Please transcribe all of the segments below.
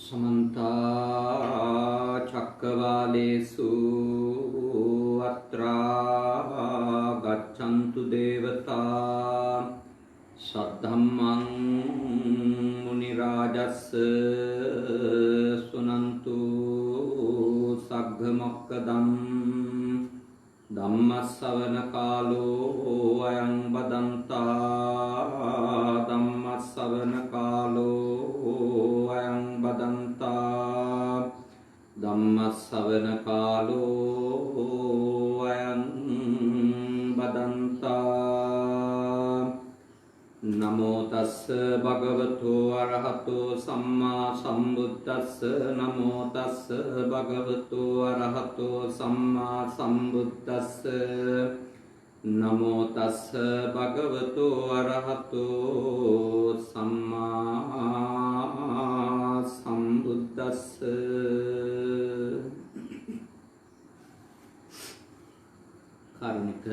समन्ता चक्रवालेषु अत्रा गच्छन्तु देवता सद्धम्मं मुनिराजस्य सुनन्तु सग्गमोक्कदं धम्मश्रवणकालो अयं वदन्ता धम्मश्रवणकालो अयं वदन्ता धम्मश्रवणकालो अयं वदन्ता नमो तस्स भगवतो अरहतो सम्मा सम्बुद्धस्स नमो तस्स भगवतो अरहतो सम्मा सम्बुद्धस्स नमो तस्स भगवतो अरहतो सम्मा सम्बुद्धस्स कारुणिक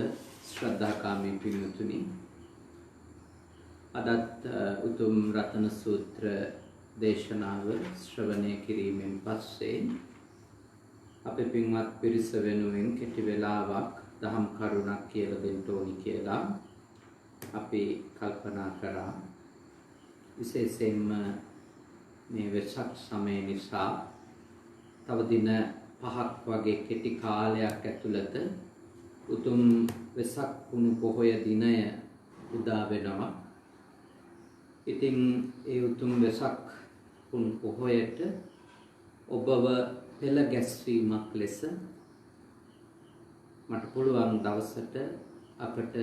श्रद्धाकामी पितृතුනි අදත් උතුම් රතන සූත්‍ර දේශනාව ශ්‍රවණය කිරීමෙන් පස්සේ අපේ පින්වත් පිරිස වෙනුවෙන් කෙටි වෙලාවක් දහම් කරුණක් කියලා දෙන්න ඕනි කියලා අපි කල්පනා කරා. විශේෂයෙන්ම මේ වෙසක් සමය නිසා තව දින 5ක් වගේ කෙටි කාලයක් ඇතුළත උතුම් වෙසක් පුණු පොහොය දිනය උදා වෙනවා. ඉතින් ඒ උතුම් වෙසක් පුන් පොහොයට ඔබව පෙළ ගැස්වීමක් ලෙස මට පුළුවන් දවසට අපට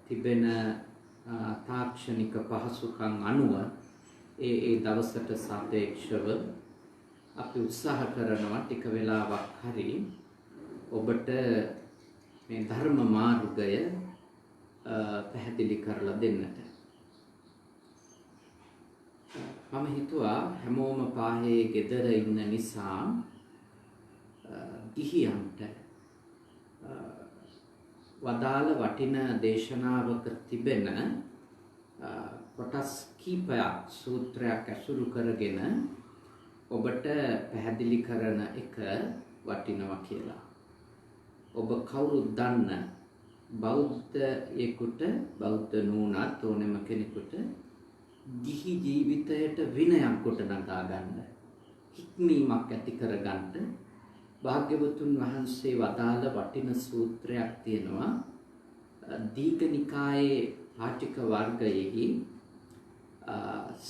තිබෙන තාක්ෂණික පහසුකම් අනුව ඒ දවසට සාපේක්ෂව අපි උත්සාහ කරනවා ටික වෙලාවක් හරි ඔබට මේ ධර්ම මාර්ගය පැහැදිලි කරලා දෙන්නට. මම හිතුවා හැමෝම පාහේ ගෙදර ඉන්න නිසා ගිහියන්ට වදාළ වටින දේශනාවක තිබෙන කොටස් කීපයක් සූත්‍රයක් ඇසුරු කරගෙන ඔබට පැහැදිලි කරන එක වටිනවා කියලා. ඔබ කවුරුත් දන්න බෞද්ධයෙකුට බෞද්ධ නූනත් ඕනෙම කෙනෙකුට ගිහි ජීවිතයට විනයක් ගොඩනගා ගන්න හික්මීමක් ඇති කරගන්න භාග්‍යවතුන් වහන්සේ වදාළ වටින සූත්‍රයක් තියෙනවා. දීඝනිකායේ පාටික වර්ගයෙහි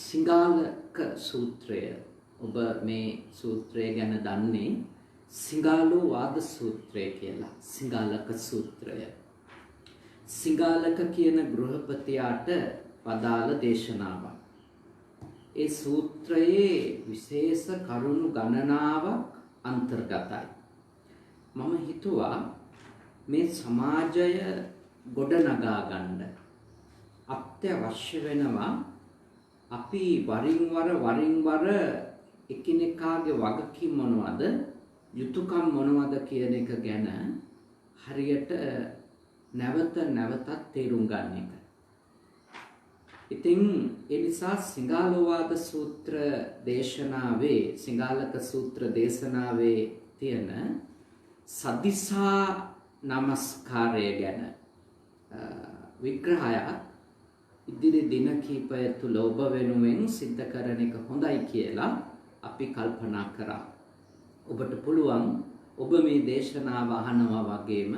සිංහාලක සූත්‍රය. ඔබ මේ සූත්‍රය ගැන දන්නේ සිංහාලෝ වාද සූත්‍රය කියලා. සිංහාලක සූත්‍රය. සිංහාලක කියන ගෘහපතියාට වදාළ දේශනාවක්. ඒ සූත්‍රයේ විශේෂ කරුණු ගණනාවක් අන්තර්ගතයි. මම හිතුවා මේ සමාජය ගොඩනගා ගන්න අත්‍යවශ්‍ය වෙනවා අපි වරින් වර එකිනෙකාගේ වගකීම් මොනවද යුතුයකම් මොනවද කියන එක ගැන හරියට නැවතත් තේරුම් ගන්න එක. ඉතින් ඒ නිසා සිංහාලෝවාද සූත්‍ර දේශනාවේ සිංහාලක සූත්‍ර දේශනාවේ තියෙන සදිසා නමස්කාරය ගැන විග්‍රහයක් ඉදිරි දින කීපය තුළ ඔබ වෙනුවෙන් සිද්ධ කරන එක හොඳයි කියලා අපි කල්පනා කරා. ඔබට පුළුවන් ඔබ මේ දේශනාව අහනවා වගේම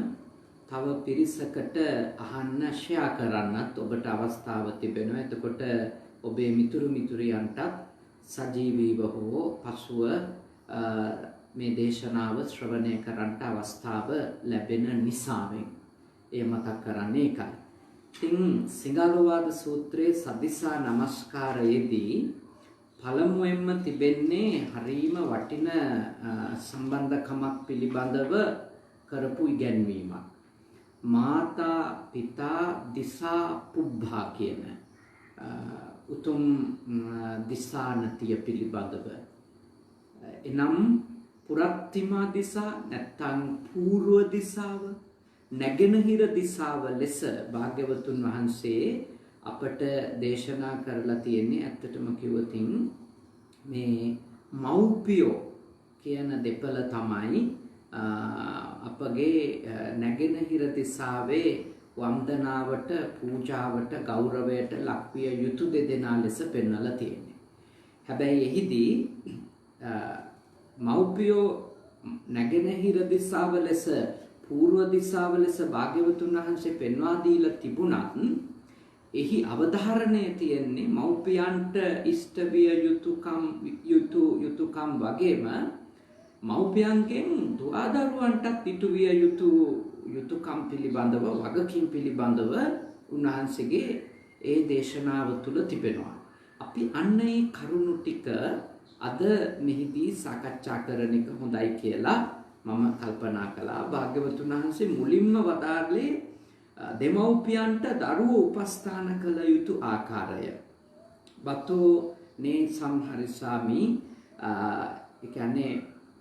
තව පිරිසකට අහන්න ෂෙයා කරන්නත් ඔබට අවස්ථාව තිබෙනවා. එතකොට ඔබේ මිතුරු මිතුරියන්ටත් සජීවීව හෝ පසුව මේ දේශනාව ශ්‍රවණය කරන්නට අවස්ථාව ලැබෙන නිසාවෙන් එය මතක් කරන්නේ ඒකයි. ඉතින් සිංහාලෝවාද සූත්‍රයේ සදිසා නමස්කාරයේදී පළමුවෙන්ම තිබෙන්නේ හරීම වටින සම්බන්ධකමක් පිළිබඳව කරපු ඉගැන්වීමක්. මාතා පිතා දිසා පුබ්බා කියන උතුම් දිසානතිය පිළිබඳව. එනම් පුරත්තිමා දිසා නැත්නම් පූර්ව දිසාව නැගෙනහිර දිසාව ලෙස භාග්‍යවතුන් වහන්සේ අපට දේශනා කරලා තියෙන්නේ. ඇත්තටම කිව්වොතින් මේ මව්පියෝ කියන දෙපළ තමයි අපගේ නැගෙනහිර දිසාවේ වන්දනාවට, පූජාවට, ගෞරවයට ලක්විය යුතු දෙදෙනා ලෙස පෙන්වලා තියෙන්නේ. හැබැයි එහිදී මව්පියෝ නැගෙනහිර දිසාව ලෙස, පූර්ව දිසාව ලෙස භාග්‍යවතුන් වහන්සේ පෙන්වා දීලා තිබුණත් එහි අවධාරණය තියෙන්නේ මව්පියන්ට ඉෂ්ට විය යුතුකම් වගේම මව්පියන්ගෙන් දුවදරුවන්ටත් ඉටු විය යුතුකම් පිළිබඳව, වගකීම් පිළිබඳව උන්වහන්සේගේ ඒ දේශනාව තුළ තිබෙනවා. අපි අන්න ඒ කරුණු ටික අද මෙහිදී සාකච්ඡා කරන එක හොඳයි කියලා මම කල්පනා කළා. භාග්‍යවතුන් වහන්සේ මුලින්ම වදාළේ දෙමව්පියන්ට දරුවෝ උපස්ථාන කළ යුතු ආකාරය. බතෝ නේ සම්හරිසාමි, ඒ කියන්නේ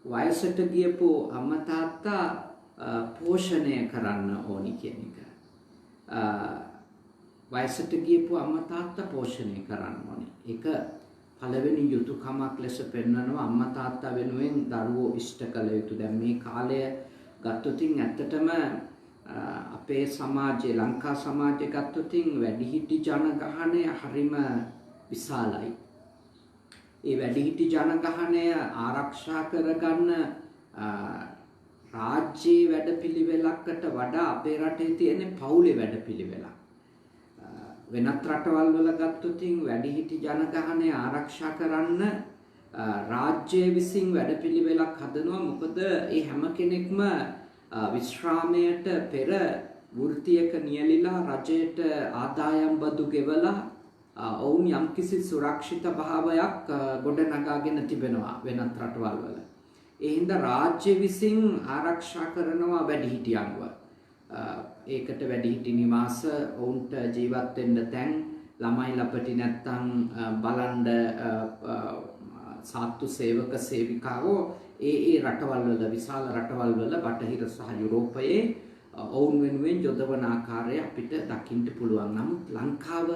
වයසට ගියපු අම්මා තාත්තා පෝෂණය කරන්න ඕනි කියන එක. වයසට ගියපු අම්මා තාත්තා පෝෂණය කරන්න ඕනි. ඒක පළවෙනි යුතුයකමක් ලෙස පෙන්වනවා. අම්මා තාත්තා වෙනුවෙන් දරුවෝ ඉෂ්ට කළ යුතු. දැන් මේ කාලය ගත්තොතින් ඇත්තටම අපේ සමාජයේ, ලංකා සමාජයේ ගත්තොතින් වැඩිහිටි ජනගහනය හරිම විශාලයි. ඒ වැඩිහිටි ජනගහනය ආරක්ෂා කරගන්න රාජ්‍යයේ වැඩපිළිවෙලකට වඩා අපේ රටේ තියෙන පවුලේ වැඩපිළිවෙලක්. වෙනත් රටවල් වල ගත්තොතින් වැඩිහිටි ජනගහනය ආරක්ෂා කරන්න රාජ්‍යය විසින් වැඩපිළිවෙලක් හදනවා. මොකද ඒ හැම කෙනෙක්ම විශ්‍රාමයට පෙර වෘත්තියක නියැලිලා රජයට ආදායම් බදු ගෙවලා ඔවුන් යම්කිසි සුරක්ෂිත භාවයක් ගොඩනගාගෙන තිබෙනවා වෙනත් රටවල් වල. ඒ හින්දා රාජ්‍ය විසින් ආරක්ෂා කරනවා වැඩිහිටියන්ව. ඒකට වැඩිහිටි නිවාස, ඔවුන්ට ජීවත් වෙන්න තැන්, ළමයි ලපටි නැත්තම් බලන්ඩ සාත්තු සේවක සේවිකාවෝ ඒ රටවල් වල, විශාල රටවල් වල, බටහිර සහ යුරෝපයේ ඔවුන් වෙනුවෙන් යොදවන ආකාරය අපිට දකින්න පුළුවන්. නමුත් ලංකාව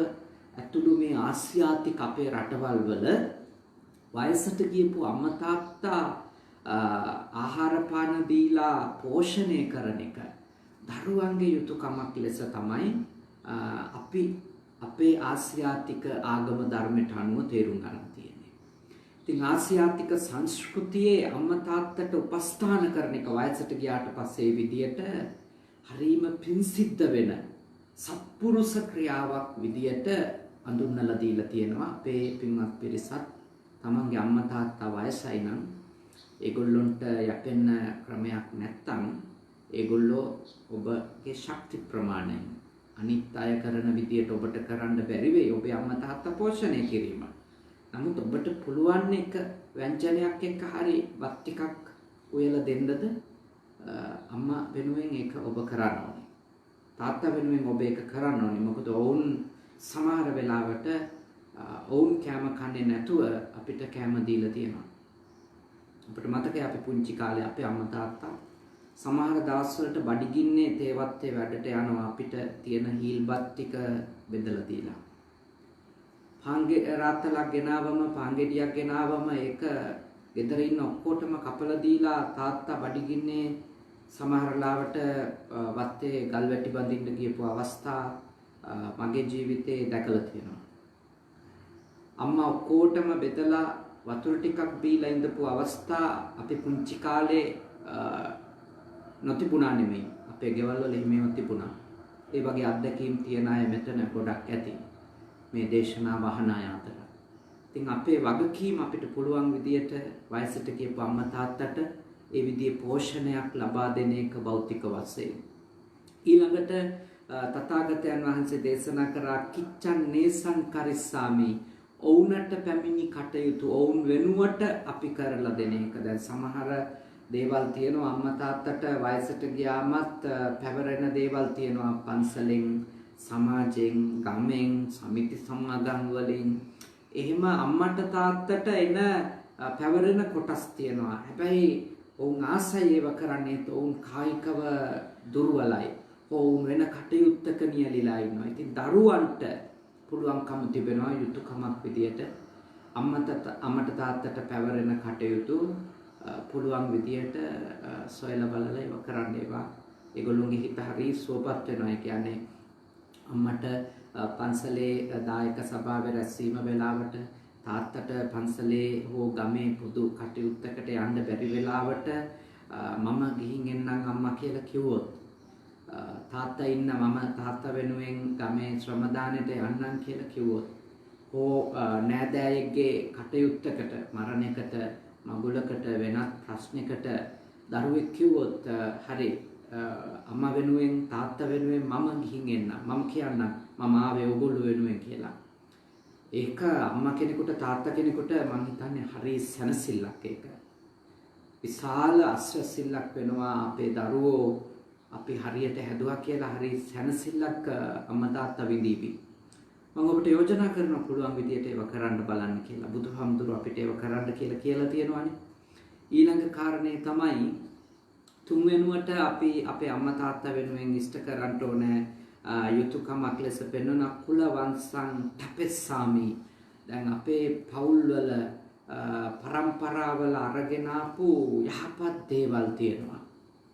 ඇතුළු මේ ආසියාතික අපේ රටවල් වල වයසට ගියපු අම්මා තාත්තා ආහාර පාන දීලා පෝෂණය කරන එක දරුවන්ගේ යුතුයකමක් ලෙස තමයි අපි අපේ ආසියාතික ආගම ධර්මයට අනුව තේරුම් ගන්න තියෙන්නේ. ඉතින් ආසියාතික සංස්කෘතියේ අම්මා තාත්තට උපස්ථාන කරන එක වයසට ගියාට පස්සේ විදියට හරීම පින්සිද්ධ වෙන සත්පුරුෂ ක්‍රියාවක් විදියට අඳුන්වලා දීලා තියෙනවා. අපේ පින්වත් පිරිසත් තමන්ගේ අම්මා තාත්තා වයසයි නම් ඒගොල්ලොන්ට යැපෙන්න ක්‍රමයක් නැත්තම් ඒගොල්ලෝ ඔබගේ ශක්ති ප්‍රමාණයෙන් අනිත් අය කරන විදියට ඔබට කරන්න බැරි වෙයි ඔබේ අම්මා තාත්තා පෝෂණය කිරීම. නමුත් ඔබට පුළුවන් එක ව්‍යංජනයක් එක්ක හරි වත් ටිකක් උයලා දෙන්නද අම්මා වෙනුවෙන් ඒක ඔබ කරන්න ඕනේ. තාත්තා වෙනුවෙන් ඔබ ඒක කරන්න ඕනේ. මොකද ඔවුන් සමහර වෙලාවට ඔවුන් කැම කන්නේ නැතුව අපිට කැම දීලා තියෙනවා. අපිට මතකයි අපි පුංචි කාලේ අපේ අම්මා තාත්තා සමහර දවස්වලට බඩගින්නේ තේවත්තේ වැඩට යනවා අපිට තියෙන හීල්බත් ටික බෙදලා දීලා. පාංගේ රාත්තලක් ගෙනාවම, පාංගෙඩියක් ගෙනාවම ඒක ගෙදර ඉන්න ඔක්කොටම කපලා දීලා තාත්තා බඩගින්නේ සමහර ලාවට වත්තේ ගල් වැටි බඳින්න ගියපු අවස්ථා මගේ ජීවිතේ දැකලා තියෙනවා. අම්මා ඔක්කොටම බෙදලා වතුර ටිකක් බීලා ඉඳපු අවස්ථා අපි පුංචි කාලේ නොතිබුණා නෙමෙයි. අපේ ගෙවල් වල එහෙමම තිබුණා. ඒ වගේ අත්දැකීම් තියන අය මෙතන ගොඩක් ඇති. මේ දේශනා වහන අය අතර. ඉතින් අපේ වගකීම අපිට පුළුවන් විදියට වයසට ගියපු අම්මා තාත්තට ඒ විදිහේ පෝෂණයක් ලබා දෙන එක භෞතික වශයෙන්. ඊළඟට තථාගතයන් වහන්සේ දේශනා කරා කිච්ඡන් නේසං කරිස්සාමි. ඔවුන්ට පැමිණි කටයුතු ඔවුන් වෙනුවට අපි කරලා දෙන එක. දැන් සමහර දේවල් තියෙනවා අම්මා තාත්තට වයසට ගියාමත් පැවරෙන දේවල් තියෙනවා පන්සලෙන්, සමාජයෙන්, ගමෙන්, සමිති සමාගම් වලින්. එහෙම අම්මට තාත්තට එන පැවරෙන කොටස් තියෙනවා. හැබැයි ඔවුන් ආසයි ඒව කරන්නේ ඔවුන් කායිකව දුර්වලයි. ඔවුන් වෙන කටයුත්තක නියැලිලා ඉන්නවා. ඉතින් දරුවන්ට පුළුවන්කම තිබෙනවා යුතුයකමක් විදියට අම්මට තාත්තට පැවරෙන කටයුතු පුළුවන් විදියට සොයලා බලලා ඒව කරන්න ඒවා ඒගොල්ලොන්ගේ හිත හරි සුවපත් වෙනවා. ඒ කියන්නේ අම්මට පන්සලේ දායක සභාවේ රැස්වීම වෙලාවට තාත්තට පන්සලේ හෝ ගමේ පොදු කටයුත්තකට යන්න බැරි වෙලාවට මම ගිහින් එන්නම් අම්මා කියලා කිව්වොත් තාත්තා ඉන්න මම තාත්තා වෙනුවෙන් ගමේ ශ්‍රමදානෙට යන්නම් කියලා කිව්වොත් හෝ නෑදෑයෙක්ගේ කටයුත්තකට මරණයකට මගුලකට වෙනත් ප්‍රශ්නයකට දරුවෙක් කිව්වොත් හරි අම්මා වෙනුවෙන් තාත්තා වෙනුවෙන් මම ගිහින් එන්නම් මම කියන්නම් මම ආවේ ඔයගොල්ලෝ වෙනුවෙන් කියලා. ඒක අම්මා කෙනෙකුට තාත්තා කෙනෙකුට මම හිතන්නේ හරි සැනසෙල්ලක් ඒක. විශාල අස්වැසිල්ලක් වෙනවා අපේ දරුවෝ අපි හරියට හැදුවා කියලා හරි සැනසෙල්ලක් අම්මා තාත්තා විඳීවි. මම ඔබට යෝජනා කරන්න පුළුවන් විදියට ඒව කරන්න බලන්න කියලා. බුදුහාමුදුරුවෝ අපිට ඒව කරන්න කියලා තියෙනවානේ. ඊළඟ කාරණේ තමයි තුන් වෙනුවට අපි අපේ අම්මා තාත්තා වෙනුවෙන් ඉෂ්ට කරන්න ඕනේ යුතුයකමක් ලෙස පෙන්වන කුලවංශං තපස්සාමි. දැන් අපේ පවුල්වල පරම්පරාවල අරගෙන ආපු යහපත් දේවල් තියෙනවා.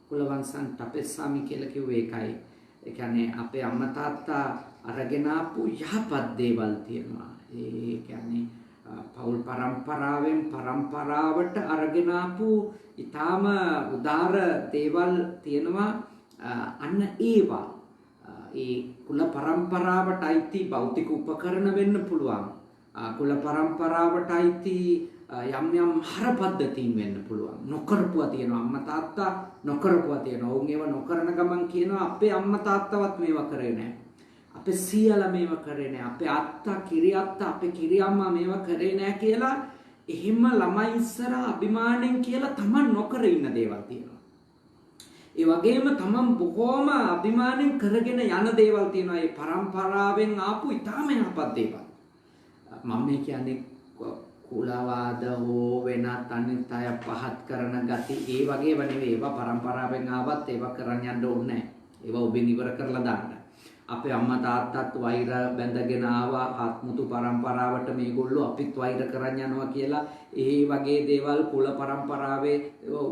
කුලවංශං තපස්සාමි කියලා කිව්වේ ඒකයි. ඒ කියන්නේ අපේ අම්මා තාත්තා අරගෙන ආපු යහපත් දේවල් තියෙනවා. ඒ කියන්නේ පවුල් පරම්පරාවෙන් පරම්පරාවට අරගෙන ආපු ඊටාම උදාර දේවල් තියෙනවා. අන්න ඒවා ඒ කුල පරම්පරාවට අයිති භෞතික උපකරණ වෙන්න පුළුවන්. කුල පරම්පරාවට අයිති යම් යම් හර පද්ධතීන් වෙන්න පුළුවන්. නොකරපුවා තියෙනවා අම්මා තාත්තා නොකරපුවා තියෙනවා. උන් ඒව නොකරන ගමන් කියනවා අපේ අම්මා තාත්තවත් මේවා කරේ නැහැ. අපේ සීයලා මේවා කරේ නැහැ. අපේ අත්තා කිරියත්තා අපේ කිරියම්මා මේවා කරේ නැහැ කියලා එහෙම ළමයි ඉස්සර අභිමාණයෙන් කියලා තමන් නොකර ඉන්න දේවල් තියෙනවා. ඒ වගේම තමන් බොහෝම අභිමාණයෙන් කරගෙන යන දේවල් තියෙනවා. ඒ පරම්පරාවෙන් ආපු ඊටාම යහපත් දේවල්. මම මේ කියන්නේ කුලවාද හෝ වෙනත් අනිත් අය පහත් කරන ගති ඒ වගේව නෙවෙයි. ඒවා පරම්පරාවෙන් ආවත් ඒවා කරන්න යන්න ඕනේ නැහැ. ඒවා ඔබෙන් ඉවර කරලා දාන්න. අපේ අම්මා තාත්තත් වෛර බැඳගෙන ආවා ආත්මතු පරම්පරාවට මේගොල්ලෝ අපිත් වෛර කරන් යනවා කියලා ඒ වගේ දේවල් කුල පරම්පරාවේ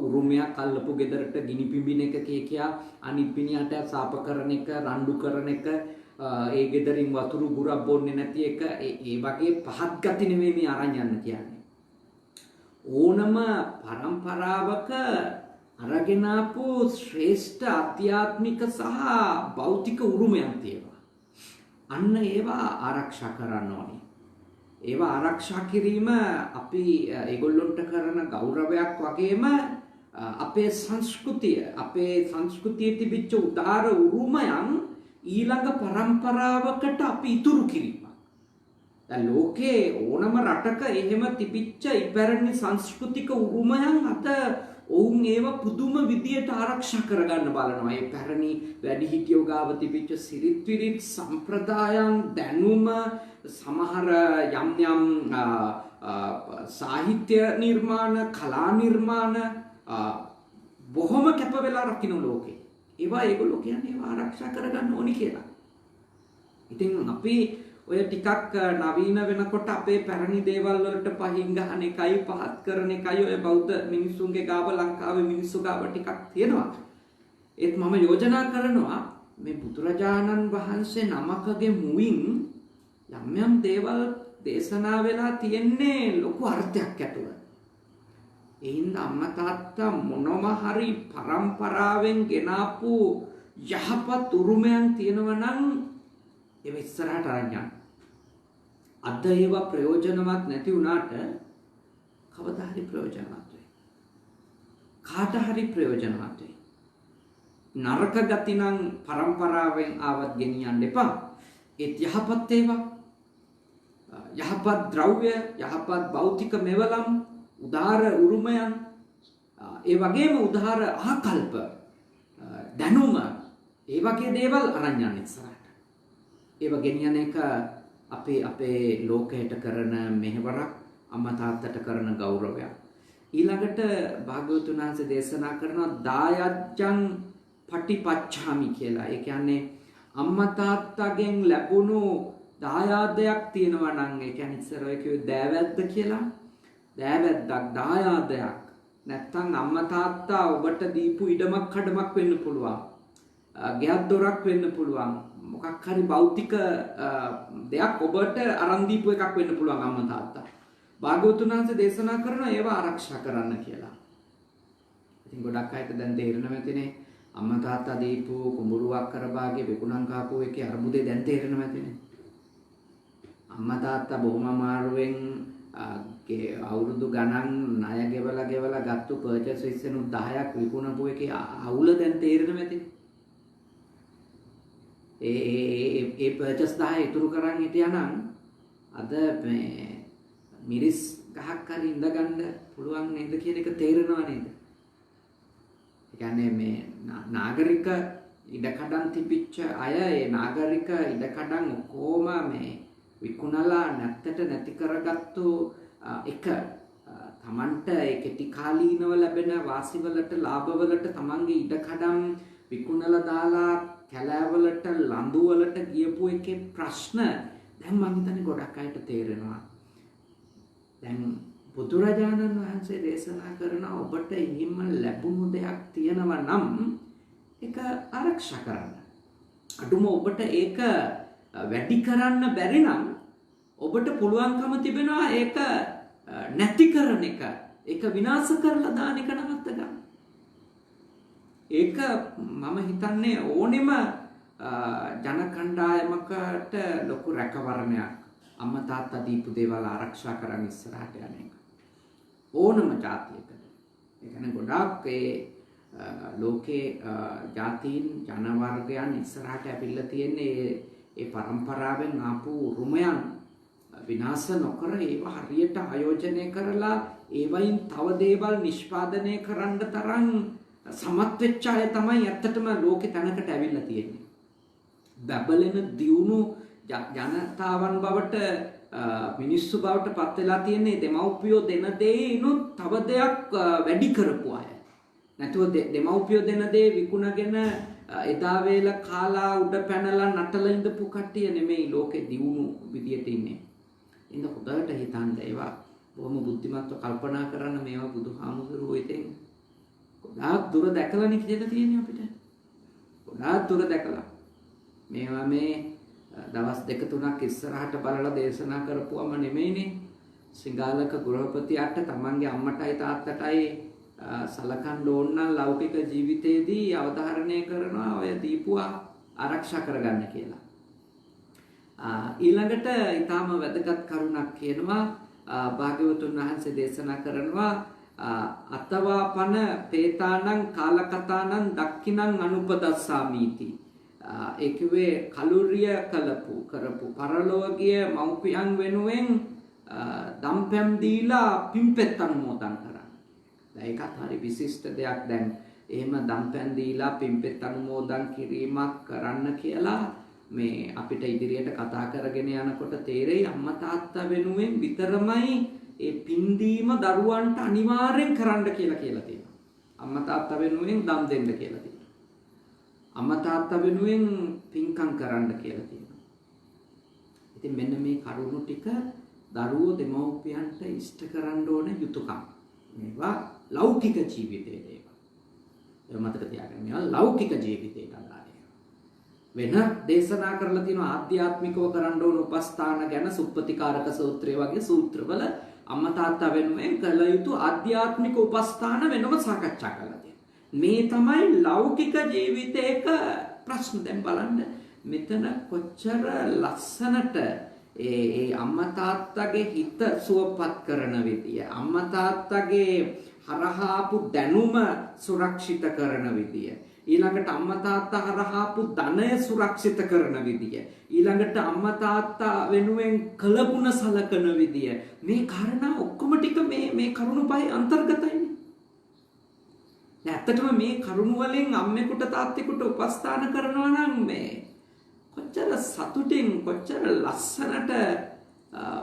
උරුමයක් අල්ලපු ගෙදරට ගිනි පිඹින එක කියා අනිත් පිනියට සාප කරන එක රණ්ඩු කරන එක ඒ ගෙදරින් වතුරු ගුරක් බොන්නේ නැති එක ඒ වගේ පහත් ගති නෙමෙයි මේ අරන් යන්න කියන්නේ. ඕනම පරම්පරාවක අරගෙන ආපු ශ්‍රේෂ්ඨ ආධ්‍යාත්මික සහ භෞතික උරුමයන් තියෙනවා. අන්න ඒවා ආරක්ෂා කරන්න ඕනේ. ඒවා ආරක්ෂා කිරීම අපි ඒගොල්ලොන්ට කරන ගෞරවයක් වගේම අපේ සංස්කෘතියේ තිබිච්ච උදාර උරුමයන් ඊළඟ පරම්පරාවකට අපි ඉතුරු කිරීම. දැන් ලෝකේ ඕනම රටක එහෙම තිබිච්ච ඉපැරණි සංස්කෘතික උරුමයන් අත ඔවුන් ඒවා පුදුම විදියට ආරක්ෂා කරගන්න බලනවා. ඒ පැරණි වැඩිහිටියෝ ගාව තිබිච්ච සිරිත් විරිත් සම්ප්‍රදායන් දැනුම සමහර යම් සාහිත්‍ය නිර්මාණ කලා නිර්මාණ බොහොම කැප වෙලා රකින්න ලෝකේ. ඒවා ඒගොල්ලෝ කියන්නේ ඒවා ආරක්ෂා කරගන්න ඕනි කියලා. ඉතින් අපි ඔය ටිකක් නවීන වෙනකොට අපේ පැරණි දේවල් වලට පහින් ගහන එකයි පහත් කරන එකයි ඔය බෞද්ධ මිනිස්සුන්ගේ ගාව ලංකාවේ මිනිස්සු ගාව ටිකක් තියෙනවා. ඒත් මම යෝජනා කරනවා මේ බුදුරජාණන් වහන්සේ නමකගේ මුවින් යම් දේවල් දේශනා වෙලා තියෙන්නේ ලොකු අර්ථයක් ඇතුව. ඒ හින්දා අම්මා තාත්තා මොනම හරි පරම්පරාවෙන් ගෙනාපු යහපත් උරුමයන් තියෙනවා නම් ඒව ඉස්සරහට අරන් යන්න. අද ඒවා ප්‍රයෝජනවත් නැති වුණාට කවදා හරි ප්‍රයෝජනවත් වෙයි. කාට හරි ප්‍රයෝජනවත් වෙයි. නරක ගති නම් පරම්පරාවෙන් ආවත් ගෙනියන්න එපා. ඒත් යහපත් ඒවා යහපත් ද්‍රව්‍ය යහපත් භෞතික මෙවලම් උදාර උරුමයන් ඒ වගේම උදාර ආකල්ප දැනුම ඒ වගේ දේවල් අරන් යන්න ඉස්සරහට. ඒව ගෙනියන එක අපේ ලෝකයට කරන මෙහෙවරක් අම්මා තාත්තට කරන ගෞරවයක්. ඊළඟට භාග්‍යවතුන් වහන්සේ දේශනා කරන දායජ්ජං පටිපච්ඡාමි කියලා. ඒ කියන්නේ අම්මා තාත්තගෙන් ලැබුණු දායාදයක් තියෙනවා නම් ඒ කියන්නේ ඉස්සර ඔය කිව්වේ දෑවැද්ද කියලා. දෑවැද්දක් දායාදයක් නැත්තම් අම්මා තාත්තා ඔබට දීපු ඉඩමක් කඩමක් වෙන්න පුළුවන්. ගෙයක් දොරක් වෙන්න පුළුවන්. මොකක් හරි භෞතික දෙයක් ඔබට අරන් දීපු එකක් වෙන්න පුළුවන් අම්මා තාත්තා. භාග්‍යවතුන් වහන්සේ දේශනා කරන ඒවා ආරක්ෂා කරන්න කියලා. ඉතින් ගොඩක් අයට දැන් තේරෙනවා ඇතිනේ අම්මා තාත්තා දීපු කුඹුරුවක් කරපාගේ විකුණන් කාපු එකේ අරුමුදේ දැන් තේරෙනවා ඇතිනේ. අම්මා තාත්තා බොහොම අමාරුවෙන් අවුරුදු ගණන් ණය ගෙවලා ගත්තු පර්චේස් විස්සෙනුත් 10ක් විකුණපු එකේ අවුල දැන් තේරෙනවා ඇතිනේ. ඒ පර්චස් 10 ඉතුරු කරන් හිටියානම් අද මේ මිරිස් ගහක් හරි ඉඳගන්න පුළුවන් නේද කියන එක තේරෙනවා නේද? ඒ කියන්නේ මේ නාගරික ඉඩකඩම් තිබිච්ච අය ඒ නාගරික ඉඩකඩම් ඔක්කොම මේ විකුණලා නැත්තට නැති කරගත්තු එක තමන්ට ඒ කෙටි කාලීනව ලැබෙන වාසිවලට ලාභවලට තමන්ගේ ඉඩකඩම් විකුණලා දාලා කැලෑවලට ලඳුවලට ගියපු එකේ ප්‍රශ්න දැන් මම හිතන්නේ ගොඩක් අයට තේරෙනවා. දැන් බුදුරජාණන් වහන්සේ දේශනා කරන ඔබට එහෙම ලැබුණු දෙයක් තියෙනවා නම් ඒක ආරක්ෂා කරන්න. අඩුම ඔබට ඒක වැඩි කරන්න බැරි නම් ඔබට පුළුවන්කම තිබෙනවා ඒක නැති කරන එක. ඒක විනාශ කරලා දාන එක නවත්ත ගන්න. ඒක මම හිතන්නේ ඕනෙම ජන කණ්ඩායමකට ලොකු රැකවරණයක් අම්මා තාත්තා දීපු දේවල් ආරක්ෂා කරන් ඉස්සරහට යන එක. ඕනම ජාතියකට. ඒ කියන්නේ ගොඩාක් ලෝකේ ජාතීන් ජන වර්ගයන් ඉස්සරහට ඇවිල්ලා තියෙන්නේ ඒ પરම්පරාවෙන් ආපු උරුමයන් විනාශ නොකර ඒවා හරියට ආයෝජනය කරලා ඒවයින් තව දේවල් නිෂ්පාදනය කරන්න තරම් සමත් වෙච්ච අය තමයි ඇත්තටම ලෝකේ තැනකට ඇවිල්ලා තියෙන්නේ. බබලෙන දියුණු ජනතාවන් බවට මිනිස්සු බවට පත් වෙලා තියෙන්නේ දෙමව්පියෝ දෙන දේනොත් තව දෙයක් වැඩි කරපු අය. නැතුව දෙමව්පියෝ දෙන දේ විකුණගෙන එදා වේල කාලා උඩ පැනලා නටලා ඉඳපු කට්ටිය නෙමෙයි ලෝකේ දියුණු විදියට ඉන්නේ. ඉන්න හොඳට හිතන්න ඒවා බොහොම බුද්ධිමත්ව කල්පනා කරන්න මේවා බුදුහාමුදුරුවෝ ඉතින් ගොඩාක් දුර දැකලානේ කියලා තියෙන්නේ අපිට. ගොඩාක් දුර දැකලා. මේවා මේ දවස් දෙක තුනක් ඉස්සරහට බලලා දේශනා කරපුවම නෙමෙයිනේ. සිංහලක ගෘහපතියට තමන්ගේ අම්මටයි තාත්තටයි සලකන්න ඕන නම් ලෞකික ජීවිතයේදී අවධාරණය කරනවා ඔය දීපුවා ආරක්ෂා කරගන්න කියලා. ඊළඟට ඊටාම වැදගත් කරුණක් කියනවා භාග්‍යවතුන් වහන්සේ දේශනා කරනවා අතවාපන පේතානං කාලකතානං දක්ඛිනං අනුපදස්සාමීති. ඒ කිව්වේ කලුරිය කරපු පරලෝකීය මව්පියන් වෙනුවෙන් දම්පැම් දීලා පිම්පෙත් අනුමෝදන් කරා. දැන් ඒකත් හරි විශිෂ්ට දෙයක්. දැන් එහෙම දම්පැම් දීලා පිම්පෙත් අනුමෝදන් කිරීමක් කරන්න කියලා මේ අපිට ඉදිරියට කතා කරගෙන යනකොට තේරෙයි අම්මා තාත්තා වෙනුවෙන් විතරමයි ඒ පින්දීම දරුවන්ට අනිවාර්යෙන් කරන්න කියලා තියෙනවා. අම්මා තාත්තා වෙනුවෙන් දම් දෙන්න කියලා තියෙනවා. අම්මා තාත්තා වෙනුවෙන් පින්කම් කරන්න කියලා තියෙනවා. ඉතින් මෙන්න මේ කරුණු ටික දරුවෝ දෙමව්පියන්ට ඉෂ්ට කරන්න ඕන යුතුයකම්. මේවා ලෞකික ජීවිතයේ දේවල්. ඒක මතක තියාගන්න. මේවා ලෞකික ජීවිතයට අදාළ. වෙන දේශනා කරලා තියෙන ආධ්‍යාත්මිකව කරන්න ඕන උපස්ථාන ගැන සුප්පතිකාරක සූත්‍රය වගේ සූත්‍රවල අම්මා තාත්තා වෙනුවෙන් කළ යුතු ආධ්‍යාත්මික උපස්ථාන වෙනම සාකච්ඡා කරලා තියෙනවා. මේ තමයි ලෞකික ජීවිතයක ප්‍රශ්න. දැන් බලන්න මෙතන කොච්චර ලස්සනට ඒ අම්මා තාත්තගේ හිත සුවපත් කරන විදිය, අම්මා තාත්තගේ හරහාපු දැනුම සුරක්ෂිත කරන විදිය, ඊළඟට අම්මා තාත්තා හරහාපු ධනය සුරක්ෂිත කරන විදිය, ඊළඟට අම්මා තාත්තා වෙනුවෙන් කළගුණ සලකන විදිය, මේ කාරණා ඔක්කොම ටික මේ කරුණු පහේ අන්තර්ගතයිනේ. ඇත්තටම මේ කරුණු වලින් අම්මෙකුට තාත්තෙකුට උපස්ථාන කරනවා නම් මේ කොච්චර සතුටින් කොච්චර ලස්සනට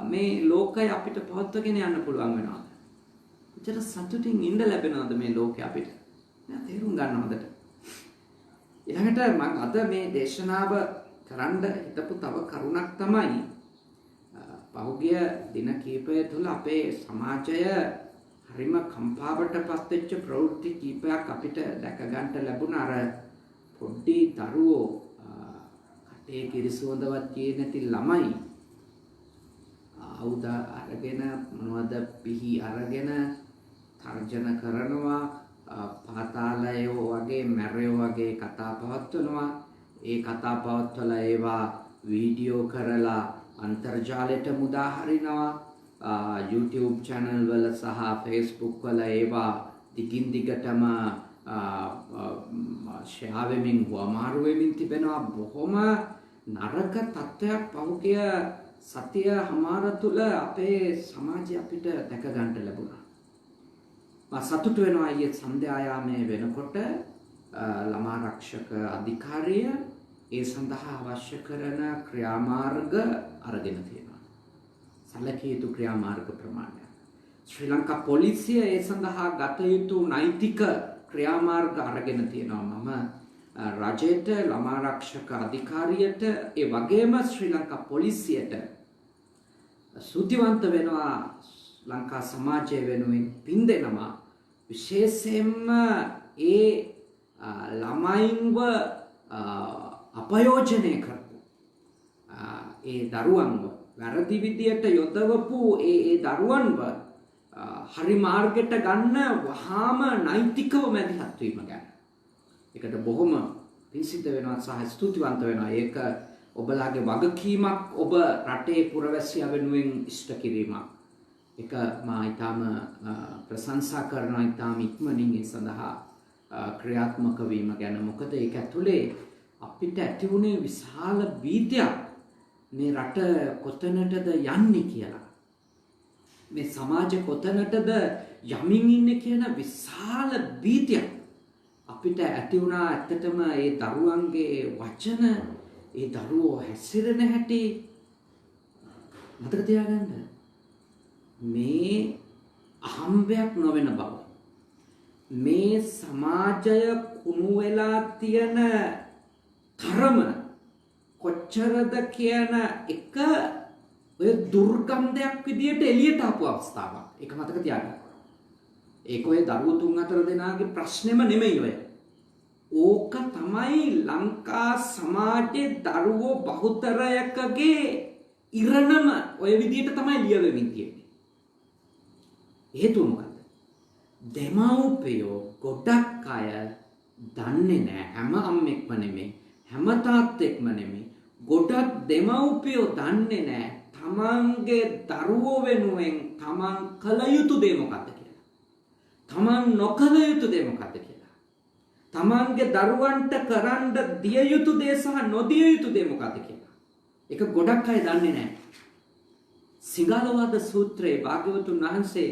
මේ ලෝකය අපිට පවත්වාගෙන යන්න පුළුවන් වෙනවද? කොච්චර සතුටින් ඉඳ ලැබෙනවද මේ ලෝකේ අපිට? නෑ තේරුම් ගන්න හොඳට. ඊළඟට මම අද මේ දේශනාව කරන්න හිතපු තව කරුණක් තමයි පහුගිය දින කීපය තුළ අපේ සමාජය හරිම කම්පාවටපත් වෙච්ච ප්‍රවෘත්ති කීපයක් අපිට දැක ගන්නට ලැබුණා. අර පොඩි දරුවෝ කටේ කිරිසුවඳවත් කියේ නැති ළමයි ආයුධ අරගෙන මොනවද පිහි අරගෙන තර්ජන කරනවා, පාතාලයෝ වගේ මැරයෝ වගේ කතා පවත්වනවා. ඒ කතා පවත්වලා ඒවා වීඩියෝ කරලා අන්තර්ජාලයට මුදා හරිනවා. YouTube channel වල සහ Facebook වල ඒවා දිගින් දිගටම ෂෙයා වෙමින් වමාරු වෙමින් තිබෙනවා. බොහොම නරක තත්ත්වයක් පහුගිය සතිය හමාර තුල අපේ සමාජය අපිට දැක ගන්නට ලැබුණා. මම සතුටු වෙනවා ඊයේ සන්ධ්‍යායාමයේ වෙනකොට ළමා රක්ෂක අධිකාරිය ඒ සඳහා අවශ්‍ය කරන ක්‍රියාමාර්ග අරගෙන තියෙනවා. සැලකිය යුතු ක්‍රියාමාර්ග ප්‍රමාණය. ශ්‍රී ලංකා පොලිසිය ඒ සඳහා ගත යුතු නෛතික ක්‍රියාමාර්ග අරගෙන තියෙනවා. මම රජයට, ළමා රක්ෂක අධිකාරියට, ඒ වගේම ශ්‍රී ලංකා පොලිසියට ස්තුතිවන්ත වෙනවා. ලංකා සමාජය වෙනුවෙන් පින් දෙනවා. විශේෂයෙන්ම ඒ ළමයින්ව අපයෝජනය කරපු ඒ දරුවන්ව වැරදි විදියට යොදවපු ඒ දරුවන්ව හරි මාර්ගයට ගන්න වහාම නෛතිකව මැදිහත් වීම ගැන. ඒකට බොහොම පින් සිද්ධ වෙනවා සහ ස්තුතිවන්ත වෙනවා. ඒක ඔබලාගේ වගකීමක්, ඔබ රටේ පුරවැසියා වෙනුවෙන් ඉෂ්ට කිරීමක්. ඒක මා ඊටම ප්‍රශංසා කරනවා. ඊටම ඉක්මනින් ඒ සඳහා ක්‍රියාත්මක වීම ගැන. මොකද ඒක ඇතුලේ අපිට ඇති වුණේ විශාල භීතියක්. මේ රට කොතනටද යන්නේ කියලා. මේ සමාජ කොතනටද යමින් ඉන්නේ කියන විශාල භීතියක් අපිට ඇති වුණා. ඇත්තටම ඒ දරුවන්ගේ වචන, ඒ දරුවෝ හැසිරෙන හැටි මතක තියාගන්න. මේ අහම්බයක් නොවන බව, මේ සමාජය කුණු වෙලා තියෙන තරම කොච්චරද කියන එක ඔය දුර්ගන්ධයක් විදියට එළියට ආපු අවස්ථාවක්. ඒක මතක තියාගන්න. ඒක ඔය දරුවෝ 3-4 දෙනාගේ ප්‍රශ්නෙම නෙමෙයි ඔය. ඕක තමයි ලංකා සමාජයේ දරුවෝ බහුතරයකගේ ඉරණම. ඔය විදියට තමයි ලියවෙමින් තියෙන්නේ. හේතුව මොකද්ද? දෙමව්පියෝ ගොඩක් අය දන්නේ නැහැ. හැම අම්මෙක්ම නෙමෙයි, හැම තාත්තෙක්ම නෙමෙයි, ගොඩක් දෙමව්පියෝ දන්නේ නැහැ තමන්ගේ දරුවෝ වෙනුවෙන් තමන් කළ යුතු දේ මොකක්ද කියලා. තමන් නොකළ යුතු දේ මොකක්ද කියලා. තමන්ගේ දරුවන්ට කරන්න දිය යුතු දේ සහ නොදිය යුතු දේ මොකක්ද කියලා. ඒක ගොඩක් අය දන්නේ නැහැ. සිංහලවාද සූත්‍රයේ භාග්‍යවතුන් වහන්සේ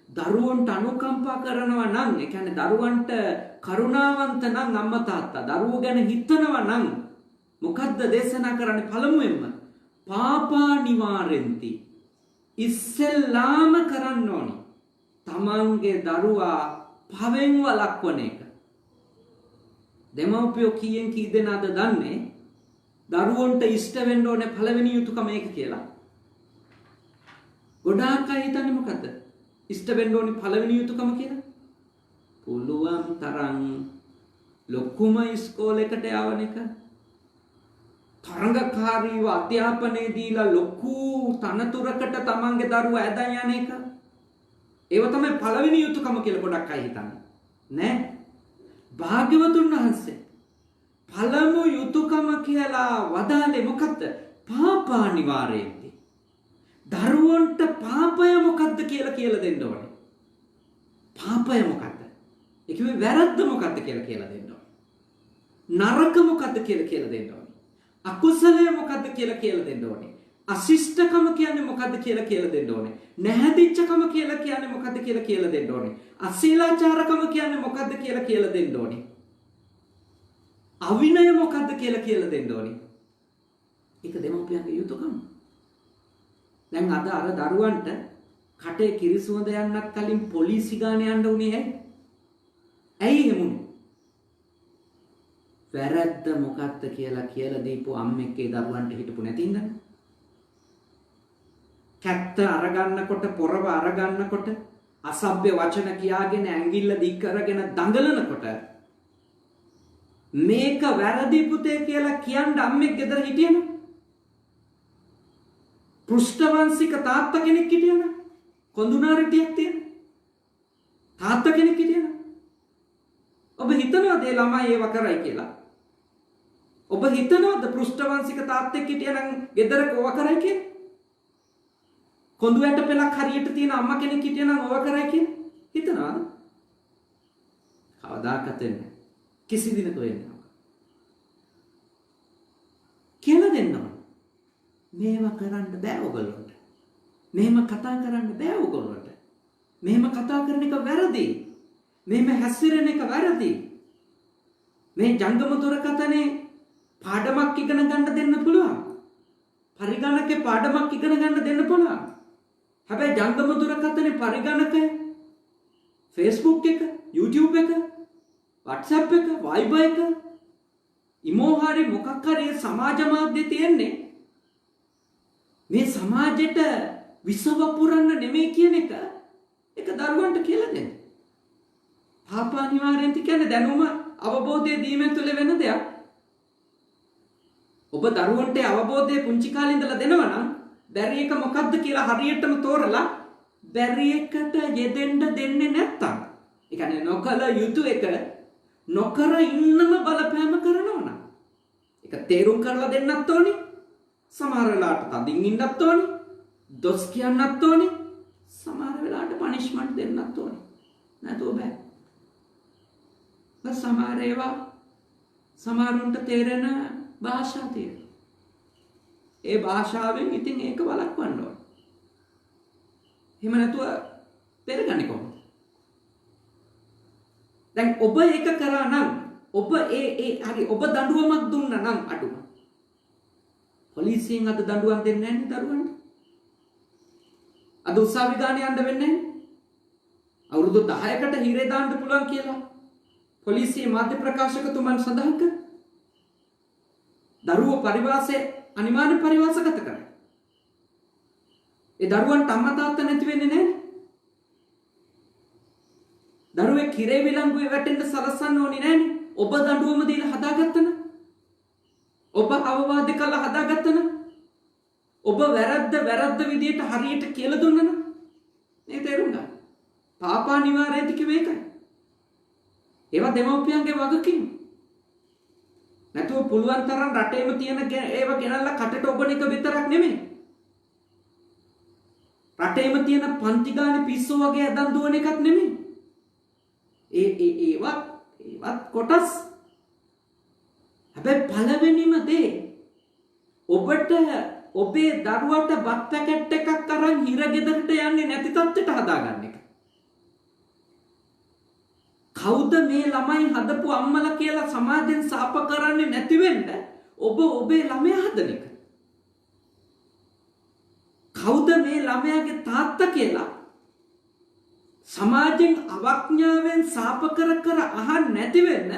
දරුවන්ට අනුකම්පා කරනවා නම්, ඒ කියන්නේ දරුවන්ට කරුණාවන්ත නම් අම්මා තාත්තා දරුවෝ ගැන හිතනවා නම් මොකද්ද දේශනා කරන්නේ? පළමුවෙන්ම පාපා නිවාරෙන්ති. ඉස්සෙල්ලාම කරන්න ඕනි තමන්ගේ දරුවා පවෙන් වළක්වන එක. දෙමව්පියෝ කීයෙන් කී දෙනාද දන්නේ දරුවන්ට ඉෂ්ට වෙන්න ඕනේ පළවෙනි යුතුයකම ඒක කියලා? ගොඩාක් අය හිතන්නේ මොකද්ද? ඉෂ්ට වෙන්න ඕනේ පළවෙනි යුතුයකම කියලා? පුළුවන් තරම් ලොකුම ඉස්කෝලේකට යවන එක, තරඟකාරීව අධ්‍යාපනය දීලා ලොකු තනතුරකට තමන්ගේ දරුවා ඇදන් යන එක. ඒව තමයි පළවෙනි යුතුයකම කියලා ගොඩක් අය හිතන්නේ. නෑ. භාග්‍යවතුන් වහන්සේ පළමු යුතුයකම කියලා වදාළේ මොකද්ද? පාපා නිවාරේති. දරුවන්ට පාපය මොකද්ද කියලා දෙන්න ඕනේ. පාපය මොකද්ද? ඒ කිව්වේ වැරද්ද මොකද්ද කියලා දෙන්න ඕනේ. නරක මොකද්ද කියලා දෙන්න ඕනේ. අකුසලය මොකද්ද කියලා දෙන්න ඕනේ. අශිෂ්ටකම කියන්නේ මොකද්ද කියලා දෙන්න ඕනේ. නැහැදිච්චකම කියන්නේ මොකද්ද කියලා දෙන්න ඕනේ. අශීලාචාරකම කියන්නේ මොකද්ද කියලා දෙන්න ඕනේ. අවිනය මොකද්ද කියලා දෙන්න ඕනේ. ඒක දෙමව්පියන්ගේ යුතුයකම. දැන් අද අර දරුවන්ට කටේ කිරිසුවඳ යන්නත් කලින් පොලිසි ගාන යන්න උනේ ඇයි? ඇයි එමුනේ? වැරද්ද මොකක්ද කියලා දීපු අම්මෙක්ගේ දරුවන්ට හිටපු නැතිඳ කැත්ත අරගන්නකොට පොරව අරගන්නකොට අසභ්‍ය වචන කියාගෙන ඇඟිල්ල දික් කරගෙන දඟලනකොට මේක වැරදි පුතේ කියලා කියන්න අම්මෙක් ගෙදර හිටියන පෘෂ්ඨවංශික තාත්තා කෙනෙක් හිටියන කොඳුනාරිටියක් තියෙන තාත්තා කෙනෙක් හිටියන ඔබ හිතනවද ඒ ළමයි ඒව කරයි කියලා ඔබ හිතනවද පෘෂ්ඨවංශික තාත්තෙක් හිටියනම් ගෙදරක ඕව කරයි කියලා කොඳු ඇට පෙලක් හරියට තියෙන අම්මා කෙනෙක් හිටියනම් ඕව කරයි කියලා හිතනවද කවදාකවත් වෙන්නේ කිසි දිනක වෙන්නේ නැහැ කියලා දෙන්නවා මේව කරන්න බෑ ඔයගොල්ලන්ට මෙහෙම කතා කරන්න බෑ ඔයගොල්ලන්ට මෙහෙම කතා කරන එක වැරදි මෙහෙම හැසිරෙන එක වැරදි මේ ජංගම දුරකථනේ පාඩමක් ඉගෙන ගන්න දෙන්න පුළුවන් පරිගණකේ පාඩමක් ඉගෙන ගන්න දෙන්න පුළුවන් හැබැයි ජංගම දුරකථනේ පරිගණකය Facebook එක YouTube එක WhatsApp එක Viber එක ඉමෝ හරි මොකක් හරි සමාජ මාධ්‍ය තියෙන්නේ මේ සමාජෙට විසව පුරන්න නෙමෙයි කියන එක දරුවන්ට කියලා දෙන්න. පාපා අනිවාර්යෙන් කියන්නේ දැනුම අවබෝධය දීමෙන් තුළ වෙන දෙයක්. ඔබ දරුවන්ට අවබෝධය පුංචි කාලේ ඉඳලා දෙනවා නම් බැරි එක මොකද්ද කියලා හරියටම තෝරලා බැරි එකට යෙදෙන්න දෙන්නේ නැත්තම් ඒ කියන්නේ නොකල යුතු එක නොකර ඉන්නම බලපෑම කරනවා නම් ඒක තේරුම් කරලා දෙන්නත් ඕනේ. සමහර වෙලාවට තදින් ඉන්නත් ඕනේ. දොස් කියන්නත් ඕනේ. සමහර වෙලාවට පනිෂ්මන්ට් දෙන්නත් ඕනේ. නැතෝ බෑ. බස් සමහර ඒවා සමහරුන්ට තේරෙන භාෂා තියෙනවා. ඒ භාෂාවෙන් ඉතින් ඒක වළක්වන්න ඕනේ. එහෙම නැතුව පෙරගන්නේ කොහොමද? දැන් ඔබ ඒක කරා නම් ඔබ හරි ඔබ දඬුවමක් දුන්නා නම් අඩුම පොලිසියෙන් අද දඬුවම් දෙන්නේ නැහැ නේ දරුවන්ට. අද උසාවි ගාන යන්න වෙන්නේ නැහැ. අවුරුදු 10කට හිරේ දාන්න පුළුවන් කියලා පොලිසිය මාධ්‍ය ප්‍රකාශකතුමන් සඳහන් කළා. දරුවෝ පරිවාසයේ අනිවාර්ය පරිවාසගත කරයි. ඒ දරුවන්ට අම්මා තාත්තා නැති වෙන්නේ නැහැ. දරුවෙක් හිරේ විලංගුවේ වැටෙන්න සලස්සන්න ඕනේ නැහනේ. ඔබ දඬුවම දීලා හදාගත්තන. ඔබ අවවාද කළා හදාගත්තන. ඔබ වැරද්ද විදියට හරියට කියලා දුන්නන. මේ තේරුම් ගන්න. පාපා නිවාරයති කිව්වේ ඒකයි. ඒවා දෙමව්පියන්ගේ වගකීම. නැතුව පුළුවන් තරම් රටේම තියෙන ඒවා ගෙනල්ලා කටට ඔබන එක විතරක් නෙමෙයි. රටේම තියෙන පන්ති ගානේ පිස්සෝ වගේ ඇදන් දුවන එකක් නෙමෙයි. ඒවත් කොටස්. හැබැයි පළවෙනිම දේ ඔබට ඔබේ දරුවට බත් පැකට් එකක් අරන් හිර ගෙදරට යන්නේ නැති තත්ත්වයට හදාගන්න එක. කවුද මේ ළමයි හදපු අම්මලා කියලා සමාජෙන් සාප කරන්නේ නැති වෙන්න ඔබ ඔබේ ළමයා හදන එක. කවුද මේ ළමයාගේ තාත්තා කියලා සමාජෙන් අවඥාවෙන් සාප කර අහන්න නැති වෙන්න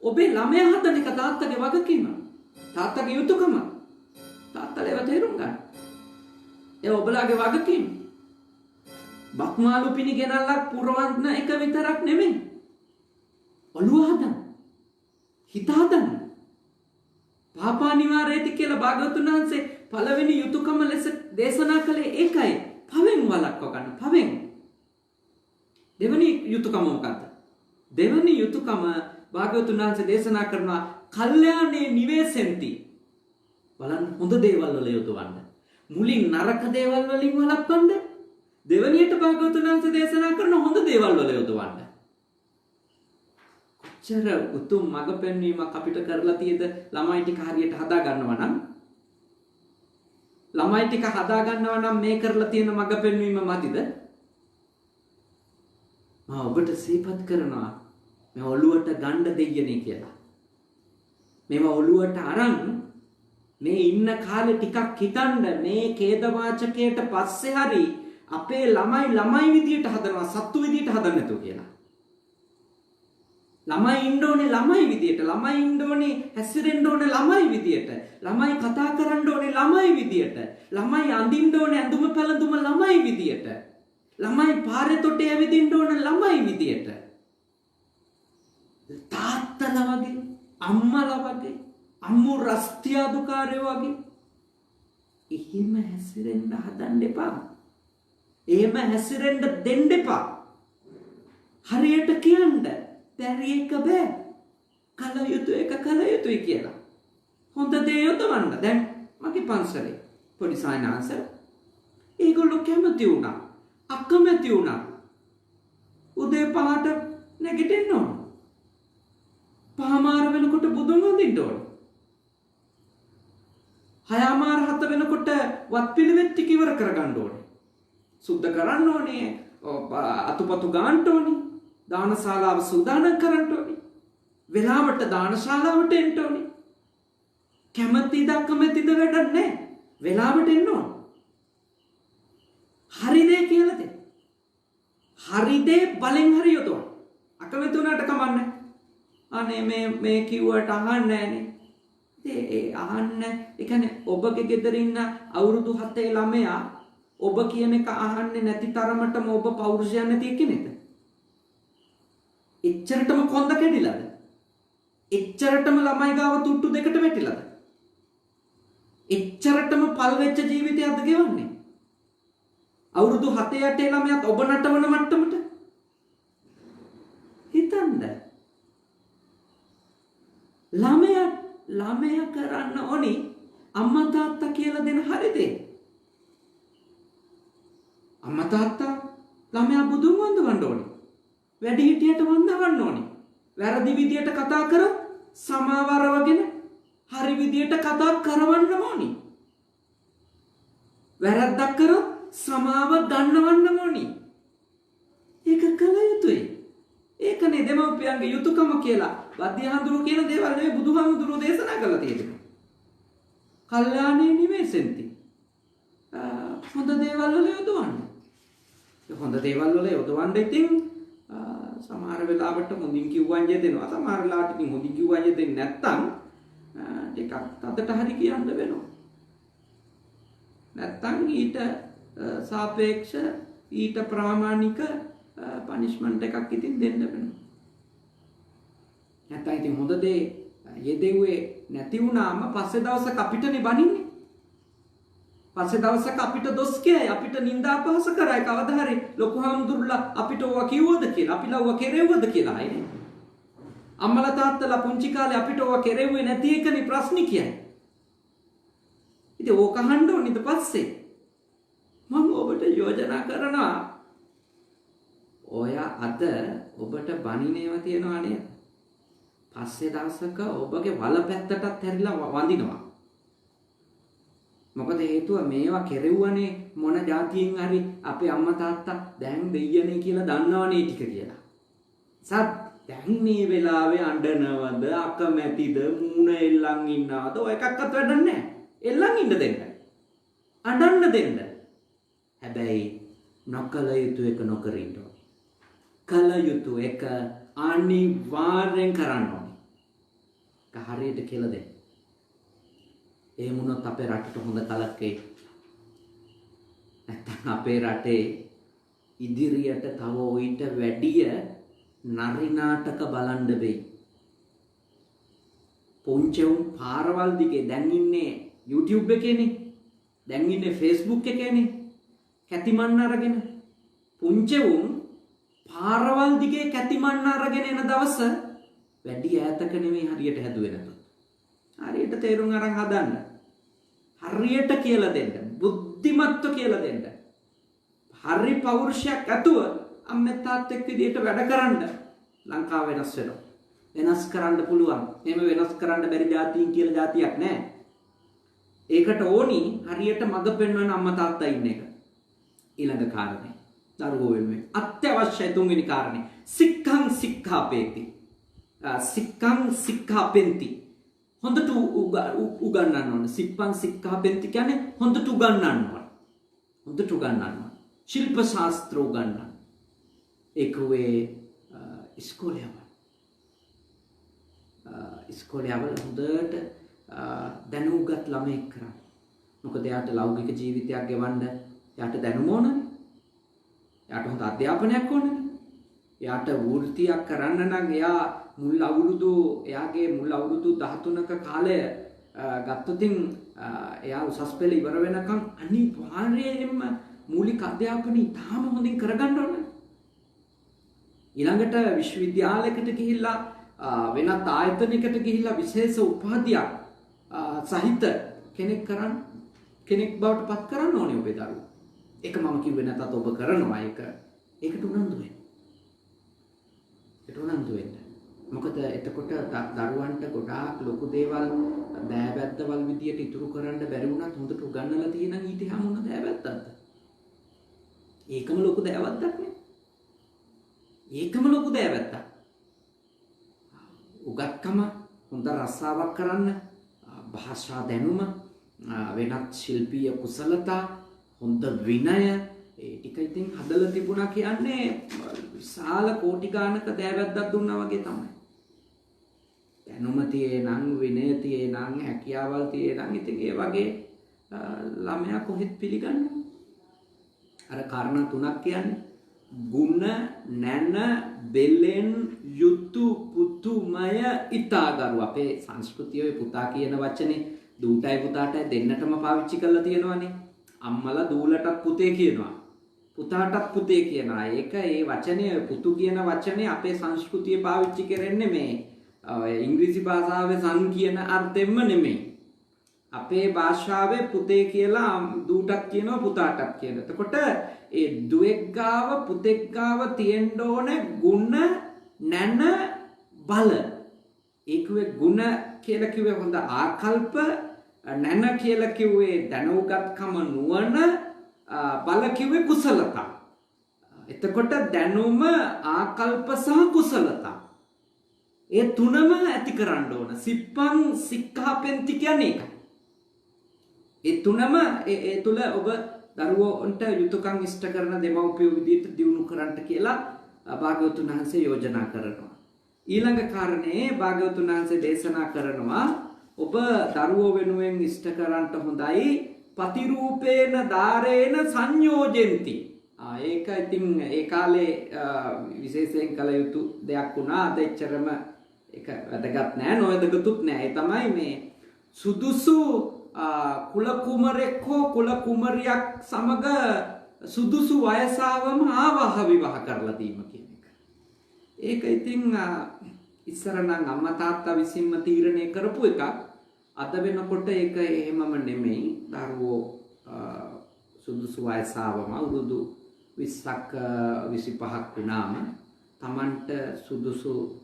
ඔබේ ළමයා හදන එක තාත්තගේ වගකීම. තාත්තගේ යුතුයකම. තාත්තලේව තේරුම් ගන්න. ඒ ඔබලාගේ වගකීම. බක්මාලු පිණි ගෙනල්ලා පුරවන්න එක විතරක් නෙමෙයි. ඔළුව හදන්න. හිත හදන්න. පාපා නිවාරේති කියලා භාග්‍යවතුන් වහන්සේ පළවෙනි යුතුයකම ලෙස දේශනා කළේ ඒකයි. පවෙන් වළක්ව ගන්න. පවෙන්. දෙවෙනි යුතුයකම මොකක්ද? දෙවෙනි යුතුයකම භාග්‍යවතුන් වහන්සේ දේශනා කරනවා කල්යාණේ නිවේසෙන්ති. බලන්න හොඳ දේවල් වල යොදවන්න. මුලින් නරක දේවල් වලින් වළක්වන්න. දෙවෙනියට භාග්‍යවතුන් වහන්සේ දේශනා කරන හොඳ දේවල් වල යොදවන්න. කොච්චර උතුම් මඟ පෙන්වීමක් අපිට කරලා තියෙද ළමයි ටික හරියට හදා ගන්නවා නම් ළමයි ටික හදා ගන්නවා නම් මේ කරලා තියෙන මඟ පෙන්වීම මදිද? මම ඔබට සිහිපත් කරනවා මේ ඔළුවට ගන්න දෙයියනේ කියලා. මේවා ඔළුවට අරන් මේ ඉන්න කාලේ ටිකක් හිතන්න මේ ඛේද වාචකයට පස්සේ හරි අපේ ළමයි විදියට හදනවා සත්තු විදියට හදන්න නැතුව කියලා. ළමයි ඉන්න ඕනේ ළමයි විදියට. ළමයි ඉන්න ඕනේ හැසිරෙන්න ඕනේ ළමයි විදියට. ළමයි කතා කරන්න ඕනේ ළමයි විදියට. ළමයි අඳින්න ඕනේ ඇඳුම පැළඳුම ළමයි විදියට. ළමයි පාරේ තොටේ ඇවිදින්න ඕනේ ළමයි විදියට. තාත්තලා වගේ, අම්මලා වගේ, අම්මු රස්තියාදුකාරයෝ වගේ එහෙම හැසිරෙන්න හදන්න එපා. එහෙම හැසිරෙන්න දෙන්න එපා. හරියට කියන්න බැරි එක බෑ. කල යුතු එක කල යුතුයි කියලා. හොඳ දේ යොදවන්න. දැන් මගේ පන්සලේ පොඩි සායනාංශ ඒගොල්ලෝ කැමති වුණා. අකමැති වුණා. උදේ 5ට නැගිටින්න ඕන. 5:00 වෙනකොට බුදුන් වඳින්න ඕන. 6:00 වෙනකොට වත් පිළිවෙත් ටික ඉවර කරගන්න ඕනේ. සුද්ධ කරන්න ඕනේ. අතුපතු ගන්න ඕනේ. දානශාලාව සූදානම් කරන්න ඕනේ. වෙලාවට දානශාලාවට එන්න ඕනේ. කැමැතිද අකමැතිද වැඩක් නැහැ. වෙලාවට එන්න ඕන. හරි දේ කියලා දෙන්න. හරි දේ බලෙන් හරි යොදවන්න. අකමැති වුණාට කමන්නේ. අනේ මේ කිව්වට අහන්නේ නැහනේ. ඒ අහන්න ඒ කියන්නේ ඔබගේ ගෙදර ඉන්න අවුරුදු 7 ළමයා ඔබ කියන එක අහන්නේ නැති තරමටම ඔබ පෞරුෂයක් නැති කෙනෙක්ද? එච්චරටම කොන්ද කැඩිලාද? එච්චරටම ළමයි ගාව තුට්ටු දෙකට වැටිලාද? එච්චරටම පල් වෙච්ච ජීවිතයක්ද ගෙවන්නේ? අවුරුදු 7-8 ළමයාත් ඔබ නටවන මට්ටමට හිතන්න. ළමයා කරන්න ඕනි අම්මා තාත්තා කියලා දෙන හරි දේ. අම්මා තාත්තා ළමයා බුදුන් වන්දවන්න ඕනි. වැඩි හිටියට වන්දවන්න ඕනි. වැරදි විදියට කතා කරොත් සමාව අරවගෙන හරි විදියට කතා කරවන්න ඕනි. වැරද්දක් කරොත් සමාව ගන්නවන්න ඕනි. ඒක කළ යුතුයි. ඒකනේ දෙමව්පියන්ගේ යුතුයකම කියලා වද්‍යහඳුරු කියන දේවල් නෙවෙයි බුදුහාමුදුරුවෝ දේශනා කළා තියෙන්නේ. කල්යාණේ නිවේසෙන්ති. හොඳ දේවල් වල යොදවන්න. හොඳ දේවල් වල යොදවන්න ඉතින් සමහර වෙලාවට හොඳින් කිව්වන් දෙනවා. සමහර වෙලාවට ඉතින් හොඳින් කිව්වන් දෙන්නේ නැත්තම් ටිකක් අදට හරි කියන්න වෙනවා. නැත්තම් ඊට සාපේක්ෂ ඊට ප්‍රාමාණික පනිෂ්මන්ට් එකක් ඉතින් දෙන්න වෙනවා. නැත්තම් ඉතින් හොඳ දේ යෙදෙව්වේ නැති වුණාම පස්සේ දවසක අපිටනේ බනින්නේ. පස්සේ දවසක අපිට දොස් කියයි, අපිට නිନ୍ଦා අපහාස කරයි. කවදා හරි ලොකු හාමුදුරුවෝ අපිට ඕවා කිව්වද කියලා, අපිලා ඕවා කෙරෙව්වද කියලා අයනේ. අම්මලා තාත්තලා පුංචි කාලේ අපිට ඕවා කෙරෙව්වේ නැති එකනේ ප්‍රශ්නේ කියයි. ඉතින් ඕක අහන්න ඕනිද පස්සේ? මම ඔබට යෝජනා කරනවා ඔය අද ඔබට බනිනේව තියනවා නේද? පස්සේ දවසක ඔබගේ වල පැත්තටත් හැරිලා වඳිනවා. මොකද හේතුව මේවා කෙරෙව්වනේ මොන જાතියෙන් හරි අපේ අම්මා තාත්තා දැන් දෙයියනේ කියලා දන්නවනේ ටික කියලා. සත් දැන් මේ වෙලාවේ අඬනවද අකමැතිද මූණ එල්ලන් ඉන්නවද ඔය එකක්වත් වැඩක් නැහැ. එල්ලන් ඉන්න දෙන්න. අඬන්න දෙන්න. හැබැයි නොකල යුතු එක නොකර ඉන්න ඕනේ. කල යුතු එක අනිවාර්යෙන් කරන්න ඕනේ. හරියට කියලා දෙන්න. එහෙම වුණොත් අපේ රටට හොඳ කලක් එයි. නැත්නම් අපේ රටේ ඉදිරියට තව ඊට වැඩිය නරි නාටක බලන්න වෙයි. පොන්චෙවුන් පාරවල් දිගේ දැන් ඉන්නේ YouTube එකේනේ. දැන් ඉන්නේ Facebook එකේනේ. කැතිමන් අරගෙන පුංචෙවුන් පාරවල් දිගේ කැතිමන් අරගෙන එන දවස වැඩි ඈතක නෙමෙයි හරියට හැදුවේ නැතොත්. හරියට තේරුම් අරන් හදන්න. හරියට කියලා දෙන්න. බුද්ධිමත්ව කියලා දෙන්න. හරි පෞරුෂයක් ඇතුව අම්මේ තාත්තෙක් විදියට වැඩ කරන්න ලංකාව වෙනස් වෙනවා. වෙනස් කරන්න පුළුවන්. එහෙම වෙනස් කරන්න බැරි જાතීන් කියලා જાතියක් නැහැ. ඒකට ඕනි හරියට මඟ පෙන්වන අම්මා තාත්තා ඉන්න එක. ඊළඟ කාරණේ දරුවෝ වෙනුවෙන් අත්‍යවශ්‍යයි තුන්වෙනි කාරණේ සික්ඛං සික්ඛාපේති. සික්ඛං සික්ඛාපෙන්ති. හොඳට උගන්වන්න ඕන. සික්ඛං සික්ඛාපෙන්ති කියන්නේ හොඳට උගන්වන්න ඕන. හොඳට උගන්වන්න ඕන. ශිල්ප ශාස්ත්‍ර උගන්වන්න. ඒකවේ ඉස්කෝලේ ඉස්කෝලේ යවල හොඳට දැනුගත් ළමෙක් කරා. මොකද එයාට ලෞකික ජීවිතයක් ගෙවන්න එයාට දැනුම ඕනනේ. එයාට හොඳ අධ්‍යාපනයක් ඕනනේ. එයාට වෘත්තියක් කරන්න නම් එයා එයාගේ මුල් අවුරුදු 13ක කාලය ගත්තොතින් එයා උසස් පෙළ ඉවර වෙනකම් අනිවාර්යයෙන්ම මූලික අධ්‍යාපනය ඉතාම හොඳින් කරගන්න ඕනේ. ඊළඟට විශ්වවිද්‍යාලයකට ගිහිල්ලා වෙනත් ආයතනයකට ගිහිල්ලා විශේෂ උපාධියක් සහිත කෙනෙක් බවට පත් කරන්න ඕනේ ඔබේ දරුවෝ. ඒක මම කිව්වේ නැතත් ඔබ කරනවා ඒකට උනන්දු වෙන්න. ඒකට උනන්දු වෙන්න. මොකද එතකොට දරුවන්ට ගොඩාක් ලොකු දේවල් දෑවැද්දවල් විදියට ඉතුරු කරන්න බැරි වුණත් හොඳට උගන්වලා තියෙනම් ඊට හැම මොන දෑවැද්දක්ද? ඒකම ලොකු දෑවැද්දක් නේ. ඒකම ලොකු දෑවැද්දක්. උගත්කම හොඳ රස්සාවක් කරන්න භාෂා දැනුම වෙනත් ශිල්පීය කුසලතා හොඳ විනය ඒ ටික ඉතින් හදලා තිබුණා කියන්නේ විශාල කෝටි ගානක දෑවැද්දක් දුන්නා වගේ තමයි. දැනුම තියෙනම් විනය තියෙනම් හැකියාවල් තියෙනම් ඉතින් ඒ වගේ ළමයා කොහෙත් පිළිගන්නේ. අර කාරණා තුනක් කියන්නේ ගුණ නැන බෙලෙන් යුතු පුතුමය ඉතාගරු. අපේ සංස්කෘතියේ පුතා කියන වචනේ දූටයි පුතාටයි දෙන්නටම පාවිච්චි කරලා තියෙනවානේ. අම්මලා දූලටත් පුතේ කියනවා. පුතාටත් පුතේ කියනවා. ඒක ඒ වචනේ පුතු කියන වචනේ අපේ සංස්කෘතියේ පාවිච්චි කරන්නේ මේ ඉංග්‍රීසි භාෂාවේ සන් කියන අර්ථයෙන්ම නෙමෙයි. අපේ භාෂාවේ පුතේ කියලා දූටක් කියනවා පුතාටත් කියනවා. එතකොට ඒ දුවෙක් ගාව පුතෙක් ගාව තියෙන්න ඕනේ ගුණ නැන බල. ඒකුවේ ගුණ කියලා කිව්වේ හොඳ ආකල්ප, නැන කියලා කිව්වේ දැනුගත්කම නුවණ, බල කිව්වේ කුසලතා. එතකොට දැනුම ආකල්ප සහ කුසලතා ඒ තුනම ඇති කරන්න ඕන. සිප්පං සික්ඛාපෙන්ති කියන්නේ ඒකයි. ඒ තුනම ඒ තුල ඔබ දරුවන්ට යුතුයකම් ඉෂ්ට කරන දෙමව්පියෝ විදිහට දියුණු කරන්න කියලා භාග්‍යවතුන් වහන්සේ යෝජනා කරනවා. ඊළඟ කාරණේ භාග්‍යවතුන් වහන්සේ දේශනා කරනවා ඔබ දරුවෝ වෙනුවෙන් ඉෂ්ට කරන්නට හොඳයි පතිරූපේන ධාරේන සංයෝජෙන්ති. ඒක ඉතින් ඒ කාලේ විශේෂයෙන් කළ යුතු දෙයක් වුණා. අද එච්චරම ඒක වැදගත් නෑ, නොවැදගතුත් නෑ. ඒ තමයි මේ සුදුසු කුල කුමරෙක් හෝ කුල කුමරියක් සමග සුදුසු වයසාවම ආවාහ විවාහ කරලා දීම කියන එක. ඒක ඉතින් ඉස්සර නම් අම්මා තාත්තා විසින්ම තීරණය කරපු එකක්. අද වෙනකොට ඒක එහෙමම නෙමෙයි. දරුවෝ සුදුසු වයසාවම අවුරුදු 20ක් 25ක් වුණාම Tamanට සුදුසු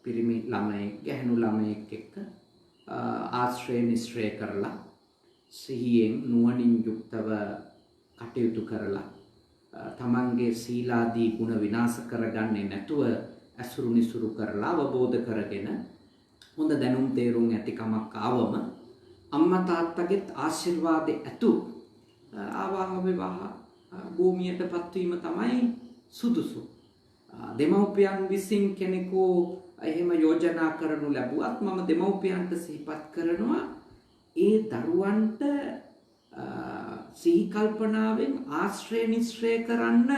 පිරිමි ළමයෙක් ගැහැණු ළමයෙක් එක්ක ආශ්‍රය නිශ්‍රය කරලා සිහියෙන් නුවණින් යුක්තව කටයුතු කරලා තමන්ගේ සීලාදී ගුණ විනාශ කරගන්නේ නැතුව අසුරු නිසුරු කරලා අවබෝධ කරගෙන හොඳ දැනුම් තේරුම් ඇතිකමක් ආවම අම්මා තාත්තගෙත් ආශිර්වාදෙ ඇතු ආවාහ විවාහ භූමියටපත් වීම තමයි සුදුසු. දෙමව්පියන් විසින් කෙනෙකු එහෙම යෝජනා කරනු ලැබුවත් මම දෙමව්පියන්ට සිහිපත් කරනවා ඒ දරුවන්ට සිහි කල්පනාවෙන් ආශ්‍රය නිශ්‍රය කරන්න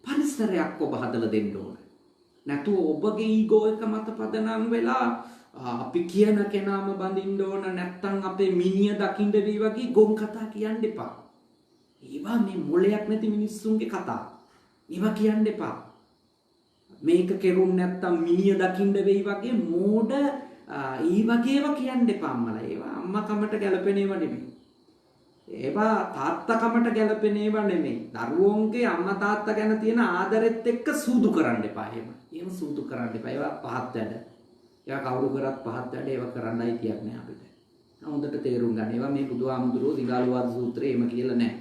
පරිසරයක් ඔබ හදලා දෙන්න ඕන. නැතුව ඔබගේ ඊගෝ එක මත පදනම් වෙලා අපි කියන කෙනාම බඳින්න ඕන නැත්තම් අපේ මිනිය දකින්න වෙයි වගේ ගොන් කතා කියන්න එපා. ඒවා මේ මොලයක් නැති මිනිස්සුන්ගේ කතා. ඒවා කියන්න එපා. මේක කෙරුම් නැත්තම් මිනිය දකින්න වෙයි වගේ මෝඩ ඊ වගේව කියන්න එපා අම්මලා. ඒවා අම්මා කමට ගැලපෙන ඒවා නෙමෙයි. ඒවා තාත්තා කමට ගැලපෙන ඒවා නෙමෙයි. දරුවෝන්ගේ අම්මා තාත්තා ගැන තියෙන ආදරෙත් එක්ක සූදු කරන්න එපා. එහෙම සූදු කරන්න එපා. ඒවා පහත් වැඩ. ඒවා කවුරු කරත් පහත් වැඩ. ඒවා කරන්නයි තියක් නෑ අපිට. හොඳට තේරුම් ගන්න. ඒවා මේ බුදුහාමුදුරුවෝ දිගාලුවාද සූත්‍රයේ එහෙම කියලා නෑ.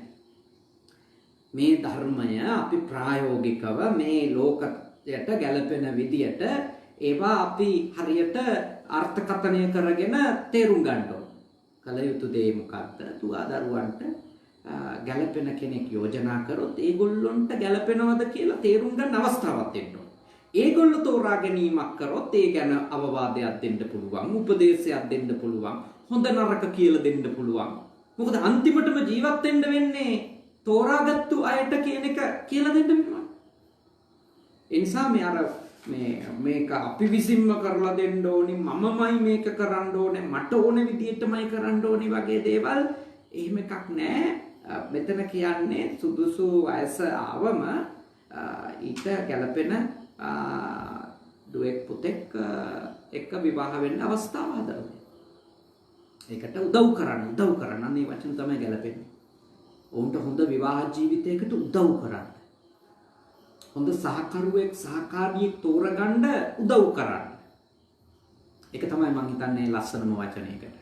මේ ධර්මය අපි ප්‍රායෝගිකව මේ ලෝකයට ගැලපෙන විදියට ඒවා අපි හරියට අර්ථකථනය කරගෙන තේරුම් ගන්න ඕන. කල යුතු දේ මොකක්ද? දුවා දරුවන්ට ගැලපෙන කෙනෙක් යෝජනා කරොත් ඒගොල්ලොන්ට ගැලපෙනවද කියලා තේරුම් ගන්න අවස්ථාවක් දෙන්න ඕන. ඒගොල්ලෝ තෝරා ගැනීමක් කරොත් ඒ ගැන අවවාදයක් දෙන්න පුළුවන්, උපදේශයක් දෙන්න පුළුවන්, හොඳ නරක කියලා දෙන්න පුළුවන්. මොකද අන්තිමටම ජීවත් වෙන්න වෙන්නේ තෝරාගත්තු අයට කියන එක කියලා දෙන්න වෙනවා. ඒ නිසා මේ අර මේක අපි විසින්ම කරලා දෙන්න ඕනි, මමමයි මේක කරන්න ඕනේ, මට ඕන විදිහටමයි කරන්න ඕනි වගේ දේවල් එහෙම එකක් නැහැ. මෙතන කියන්නේ සුදුසු වයස ආවම ඊට ගැළපෙන දුවෙක් පුතෙක් එක්ක විවාහ වෙන්න අවස්ථාව හදනවා. ඒකට උදව් කරන්න අනේ වචන තමයි ගැලපෙන්නේ. ඔවුන්ට හොඳ විවාහ ජීවිතයකට උදව් කරන්න. හොඳ සහකරුවෙක් සහකාරියෙක් තෝරගන්න උදව් කරන්න. ඒක තමයි මම හිතන්නේ ලස්සනම වචනයකට.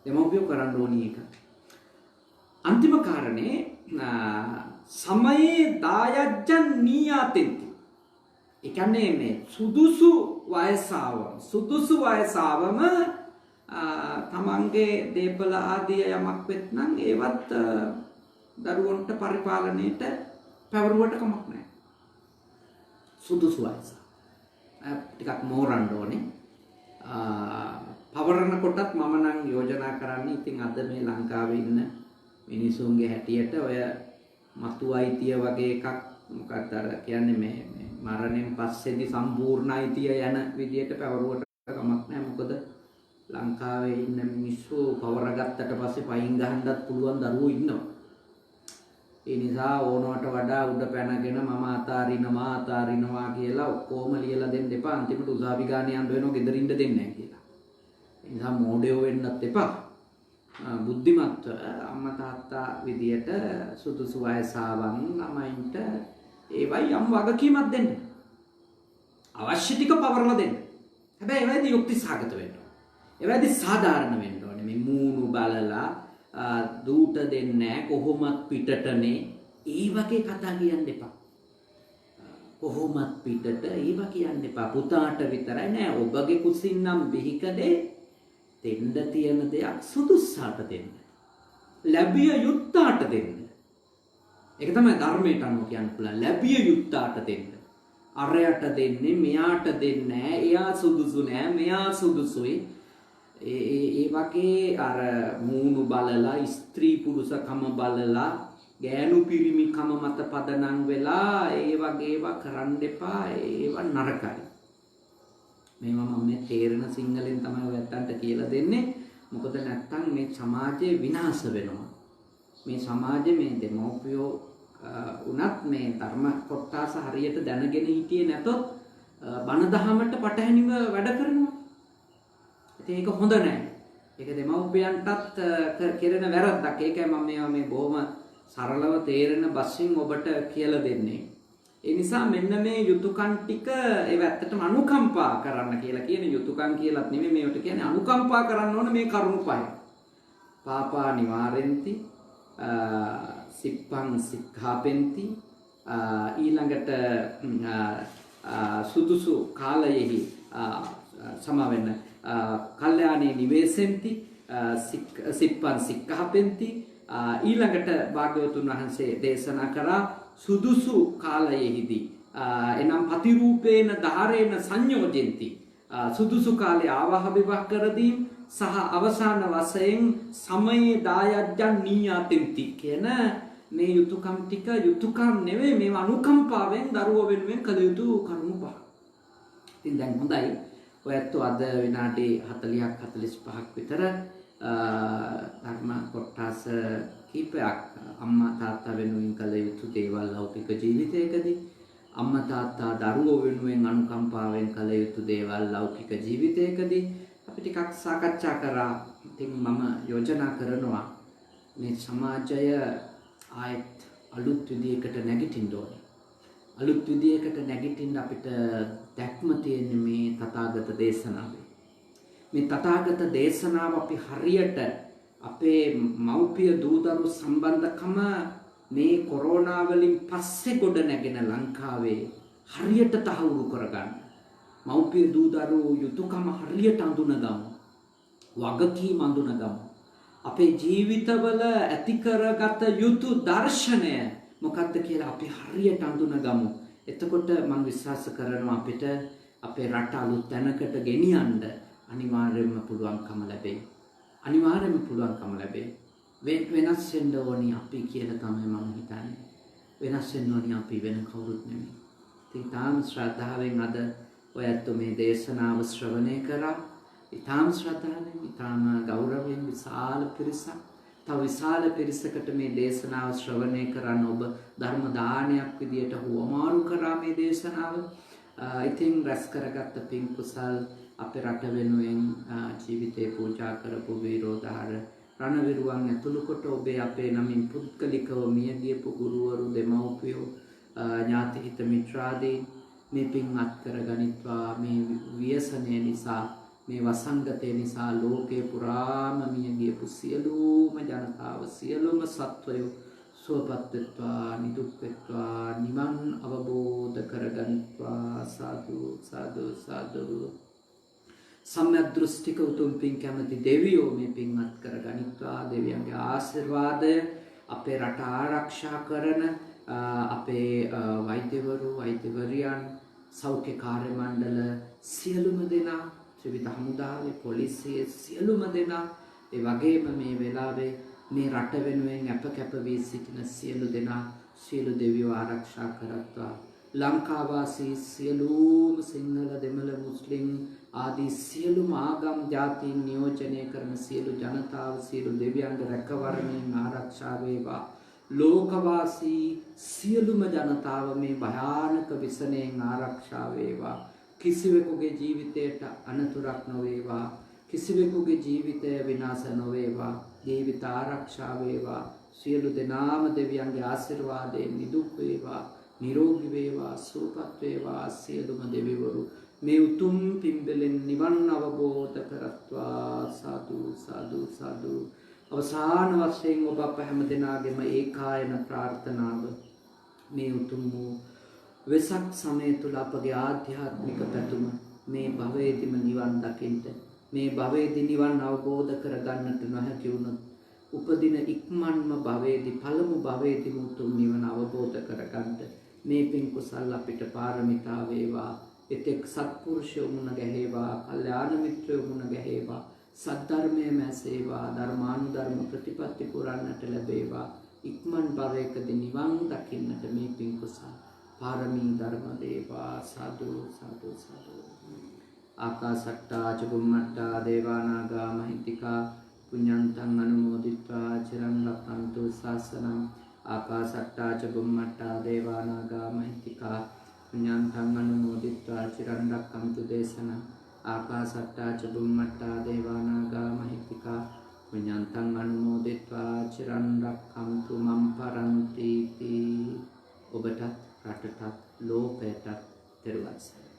දෙමව්පියෝ කරන්න ඕනි ඒක. අන්තිම කාරණේ සමයේ දායජ්ජන් නීයාතෙන්ති. ඒ කියන්නේ මේ සුදුසු වයසාවම තමන්ගේ දේපල ආදී යමක් වෙත්නම් ඒවත් දරුවන්ට පරිපාලනයට පැවරුවට කමක් නැහැ. සුදුසු වයස. ටිකක් මෝරන්න ඕනේ. පවරන කොටත් මම නම් යෝජනා කරන්නේ ඉතින් අද මේ ලංකාවේ ඉන්න මිනිසුන්ගේ හැටියට ඔය මතු අයිතිය වගේ එකක් මොකක්ද අර කියන්නේ මේ මරණයෙන් පස්සේදී සම්පූර්ණ අයිතිය යන විදියට පැවරුවට කමක් නැහැ. මොකද ලංකාවේ ඉන්න මිනිස්සු පවරගත්තට පස්සේ පයින් ගහන්නත් පුළුවන් දරුවෝ ඉන්නවා. ඒ නිසා ඕනවට වඩා උඩ පැනගෙන මම අතාරිනවා කියලා ඔක්කොම ලියලා දෙන්න එපා. අන්තිමට උසාවි ගානේ යන්න වෙනවා ගෙදර ඉන්න දෙන්නේ නැහැ කියලා. ඒ නිසා මෝඩයෝ වෙන්නත් එපා. බුද්ධිමත් අම්මා තාත්තා විදියට සුදුසු වයසාවන් ළමයින්ට ඒවයි යම් වගකීමක් දෙන්න. අවශ්‍ය ටික පවරලා දෙන්න. හැබැයි ඒවයිදී යුක්ති සහගත වෙන්න. ඒවයිදී සාධාරණ වෙන්න ඕනේ. මේ මූණු බලලා දූට දෙන්නේ කොහොමත් පිටටනේ ඒ වගේ කතා කියන්න එපා. කොහොමත් පිටට ඒව කියන්න එපා. පුතාට විතරයි නෑ ඔබගේ කුසින්නම් බිහිකඩේ දෙන්න තියෙන දෙයක් සුදුස්සාට දෙන්න. ලැබිය යුත්තාට දෙන්න. ඒක තමයි ධර්මයට අනුව කියන්න පුළුවන්. ලැබිය යුත්තාට දෙන්න. අරයට දෙන්නේ මෙයාට දෙන්නේ නෑ. එයා සුදුසු නෑ මෙයා සුදුසුයි. ඒ වගේ අර මූණු බලලා ස්ත්‍රී පුරුෂකම බලලා ගෑනු පිරිමිකම මත පදනම් වෙලා ඒ වගේ ඒවා කරන්න එපා. ඒවා නරකයි. මේවා මම මේ තේරෙන සිංහලෙන් තමයි ඔයයන්ට කියලා දෙන්නේ. මොකද නැත්තම් මේ සමාජය විනාශ වෙනවා. මේ සමාජයේ මේ දෙමෝපියෝ උනත් මේ ධර්ම කොටස හරියට දැනගෙන හිටියේ නැතොත් බණ දහමට පටහැනිව වැඩ කරනවා. ඉතින් ඒක හොඳ නැහැ. ඒක දෙමව්පියන්ටත් කෙරෙන වැරද්දක්. ඒකයි මම මේ බොහොම සරලව තේරෙන බස්සින් ඔබට කියලා දෙන්නේ. ඒ නිසා මෙන්න මේ යුතුයකම් ටික ඒව ඇත්තටම අනුකම්පා කරන්න කියලා කියන යුතුයකම් කියලාත් නෙමෙයි මේවට කියන්නේ අනුකම්පා කරන්න ඕන මේ කරුණු පහයි. පාපා නිවාරෙන්ති සිප්පං සික්ඛාපෙන්ති ඊළඟට සුදුසු කාලයෙහි සමවෙන්න කල්යාණේ නිවේසෙන්ති සිප්පං සික්ඛාපෙන්ති ඊළඟට භාග්‍යවතුන් වහන්සේ දේශනා කරා සුදුසු කාලයෙහිදී එනම් පතිරූපේන ධාරේන සංයෝජෙන්ති සුදුසු කාලේ ආවාහ විවාහ කරදීම් සහ අවසාන වශයෙන් සමයේ දායජ්ජන් නීයාතෙන්ති කියන මේ යුතුයකම් ටික යුතුයකම් නෙවෙයි මේවා අනුකම්පාවෙන් දරුවෝ වෙනුවෙන් කළ යුතු කරුණු පහ. ඉතින් දැන් හොඳයි. ඔයත් අද විනාඩි 40ක් 45ක් විතර ධර්ම කොටස කීපයක් අම්මා තාත්තා වෙනුවෙන් කළ යුතු දේවල් ලෞකික ජීවිතයකදී අම්මා තාත්තා දරුවෝ වෙනුවෙන් අනුකම්පාවෙන් කළ යුතු දේවල් ලෞකික ජීවිතයකදී අපි ටිකක් සාකච්ඡා කරා. ඉතින් මම යෝජනා කරනවා මේ සමාජය ආයත් අලුත් විදියකට නැගිටින්න ඕනේ. අලුත් විදියකට නැගිටින්න අපිට දැක්ම තියෙන්නේ මේ තථාගත දේශනාවේ. මේ තථාගත දේශනාව අපි හරියට අපේ මව්පිය දූදරු සම්බන්ධකම මේ කොරෝනා වලින් පස්සේ ගොඩ නැගෙන ලංකාවේ හරියට තහවුරු කරගන්න. මව්පිය දූදරු යුතුයකම හරියට අඳුනගමු. වගකීම් අඳුනගමු. අපේ ජීවිතවල ඇති කරගත යුතු දර්ශනය මොකක්ද කියලා අපි හරියට අඳුනගමු. එතකොට මම විශ්වාස කරනවා අපිට අපේ රට අලුත් තැනකට ගෙනියන්න අනිවාර්යයෙන්ම පුළුවන්කම ලැබෙයි. අනිවාර්යයෙන්ම පුළුවන්කම ලැබෙයි. වෙනස් වෙන්න ඕනි අපි කියලා තමයි මම හිතන්නේ. වෙනස් වෙන්න ඕනි අපි වෙන කවුරුත් නෙමෙයි. ඉතින් තාම ශ්‍රද්ධාවෙන් අද ඔයත් මේ දේශනාව ශ්‍රවණය කරා. ඊටාම ශ්‍රද්ධාවෙන්, ඊටාම ගෞරවයෙන් විශාල පිරිසක්, තව විශාල පිරිසකට මේ දේශනාව ශ්‍රවණය කරන්න ඔබ ධර්ම දානයක් විදියට හුවමාරු කරා මේ දේශනාව. ඉතින් රැස් කරගත්ත පින් කුසල් අපේ රට වෙනුවෙන් ජීවිතේ පූජා කරපු විරෝධාර රණවිරුවන් ඇතුළු කොට ඔබේ අපේ නමින් පුද්ගලිකව මිය ගියපු ගුරුවරු, දෙමව්පියෝ, ඥාති හිත මිත්‍රාදීන් මේ පින් අත් කරගනිත්වා. මේ ව්‍යසනය නිසා, මේ වසංගතය නිසා ලෝකේ පුරාම මිය ගියපු සියලුම ජනතාව, සියලුම සත්වයෝ සුවපත් වෙත්වා, නිදුක් වෙත්වා, නිවන් අවබෝධ කරගනිත්වා. සාදු සාදු සාදු. සම්‍යක් දෘෂ්ටික උතුම් පින් කැමති දෙවියෝ මේ පින් අත් කරගනිත්වා. දෙවියන්ගේ ආශිර්වාදය අපේ රට ආරක්ෂා කරන අපේ වෛද්‍යවරු, වෛද්‍යවරියන්, සෞඛ්‍ය කාර්ය මණ්ඩල සියලුම දෙනා, ත්‍රිවිධ හමුදාවේ, පොලිසිය සියලුම දෙනා, ඒ වගේම මේ වෙලාවේ මේ රට වෙනුවෙන් අප කැප වී සිටින සියලු දෙනා, සියලු දෙවියෝ ආරක්ෂා කරත්වා. ලංකාවාසී සියලුම සිංහල, දෙමළ, මුස්ලිම් ආදී සියලුම ආගම් ජාතීන් නියෝජනය කරන සියලු ජනතාව, සියලු දෙවියන්ගේ රැකවරණයෙන් ආරක්ෂා වේවා. ලෝකවාසී සියලුම ජනතාව මේ භයානක විසනයෙන් ආරක්ෂා වේවා. කිසිවෙකුගේ ජීවිතයට අනතුරක් නොවේවා. කිසිවෙකුගේ ජීවිතය විනාශ නොවේවා. ජීවිත ආරක්ෂා වේවා. සියලු දෙනාම දෙවියන්ගේ ආශිර්වාදයෙන් නිදුක් වේවා, නිරෝගී වේවා, සුවපත් වේවා. සියලුම දෙවිවරු මේ උතුම් පින්බලෙන් නිවන් අවබෝධ කරත්වා. සාදු සාදු සාදු. අවසාන වශයෙන් ඔබ අප හැම දෙනාගේම ඒකායන ප්‍රාර්ථනාව මේ උතුම් වූ වෙසක් සමය තුළ අපගේ ආධ්‍යාත්මික පැතුම මේ භවයේදීම නිවන් දකින්න, මේ භවයේදී නිවන් අවබෝධ කරගන්නට නොහැකි වුණොත් උපදින ඉක්මන්ම භවයේදී, පළමු භවයේදීම උතුම් නිවන අවබෝධ කරගන්න මේ පින් කුසල් අපිට පාරමිතා වේවා. එතෙක් සත්පුරුෂයෝ මුණ ගැහේවා, කල්යාණ මිත්‍රයෝ මුණ ගැහේවා, සද්ධර්මය මැසේවා, ධර්මානුධර්ම ප්‍රතිපත්ති පුරන්නට ලැබේවා. ඉක්මන් භවයකදී නිවන් දකින්නට මේ පින් කුසල් පාරමී ධර්ම දේවා. සාදු සාදු සාදු. ආකාසට්ටා ච බුම්මට්ටා දේවානාගා මහිත්‍තිකා පුඤ්ඤන්තං අනුමෝදිත්වා චිරන් රක්ඛන්තු ශාසනං. ආකාසට්ටා ච බුම්මට්ටා දේවානාගා මහිත්‍තිකා පුඤ්ඤන්තං අනුමෝදිත්වා චිරන් රක්ඛන්තු දේශනං. ආකාසට්ටා ච බුම්මට්ටා දේවානාගා මහිත්‍තිකා පුඤ්ඤන්තං අනුමෝදිත්වා චිරන් රක්ඛන්තු මම් පරන්ති. ඔබටත්, රටටත්, ලෝකයටත් තෙරුවන් සරණයි.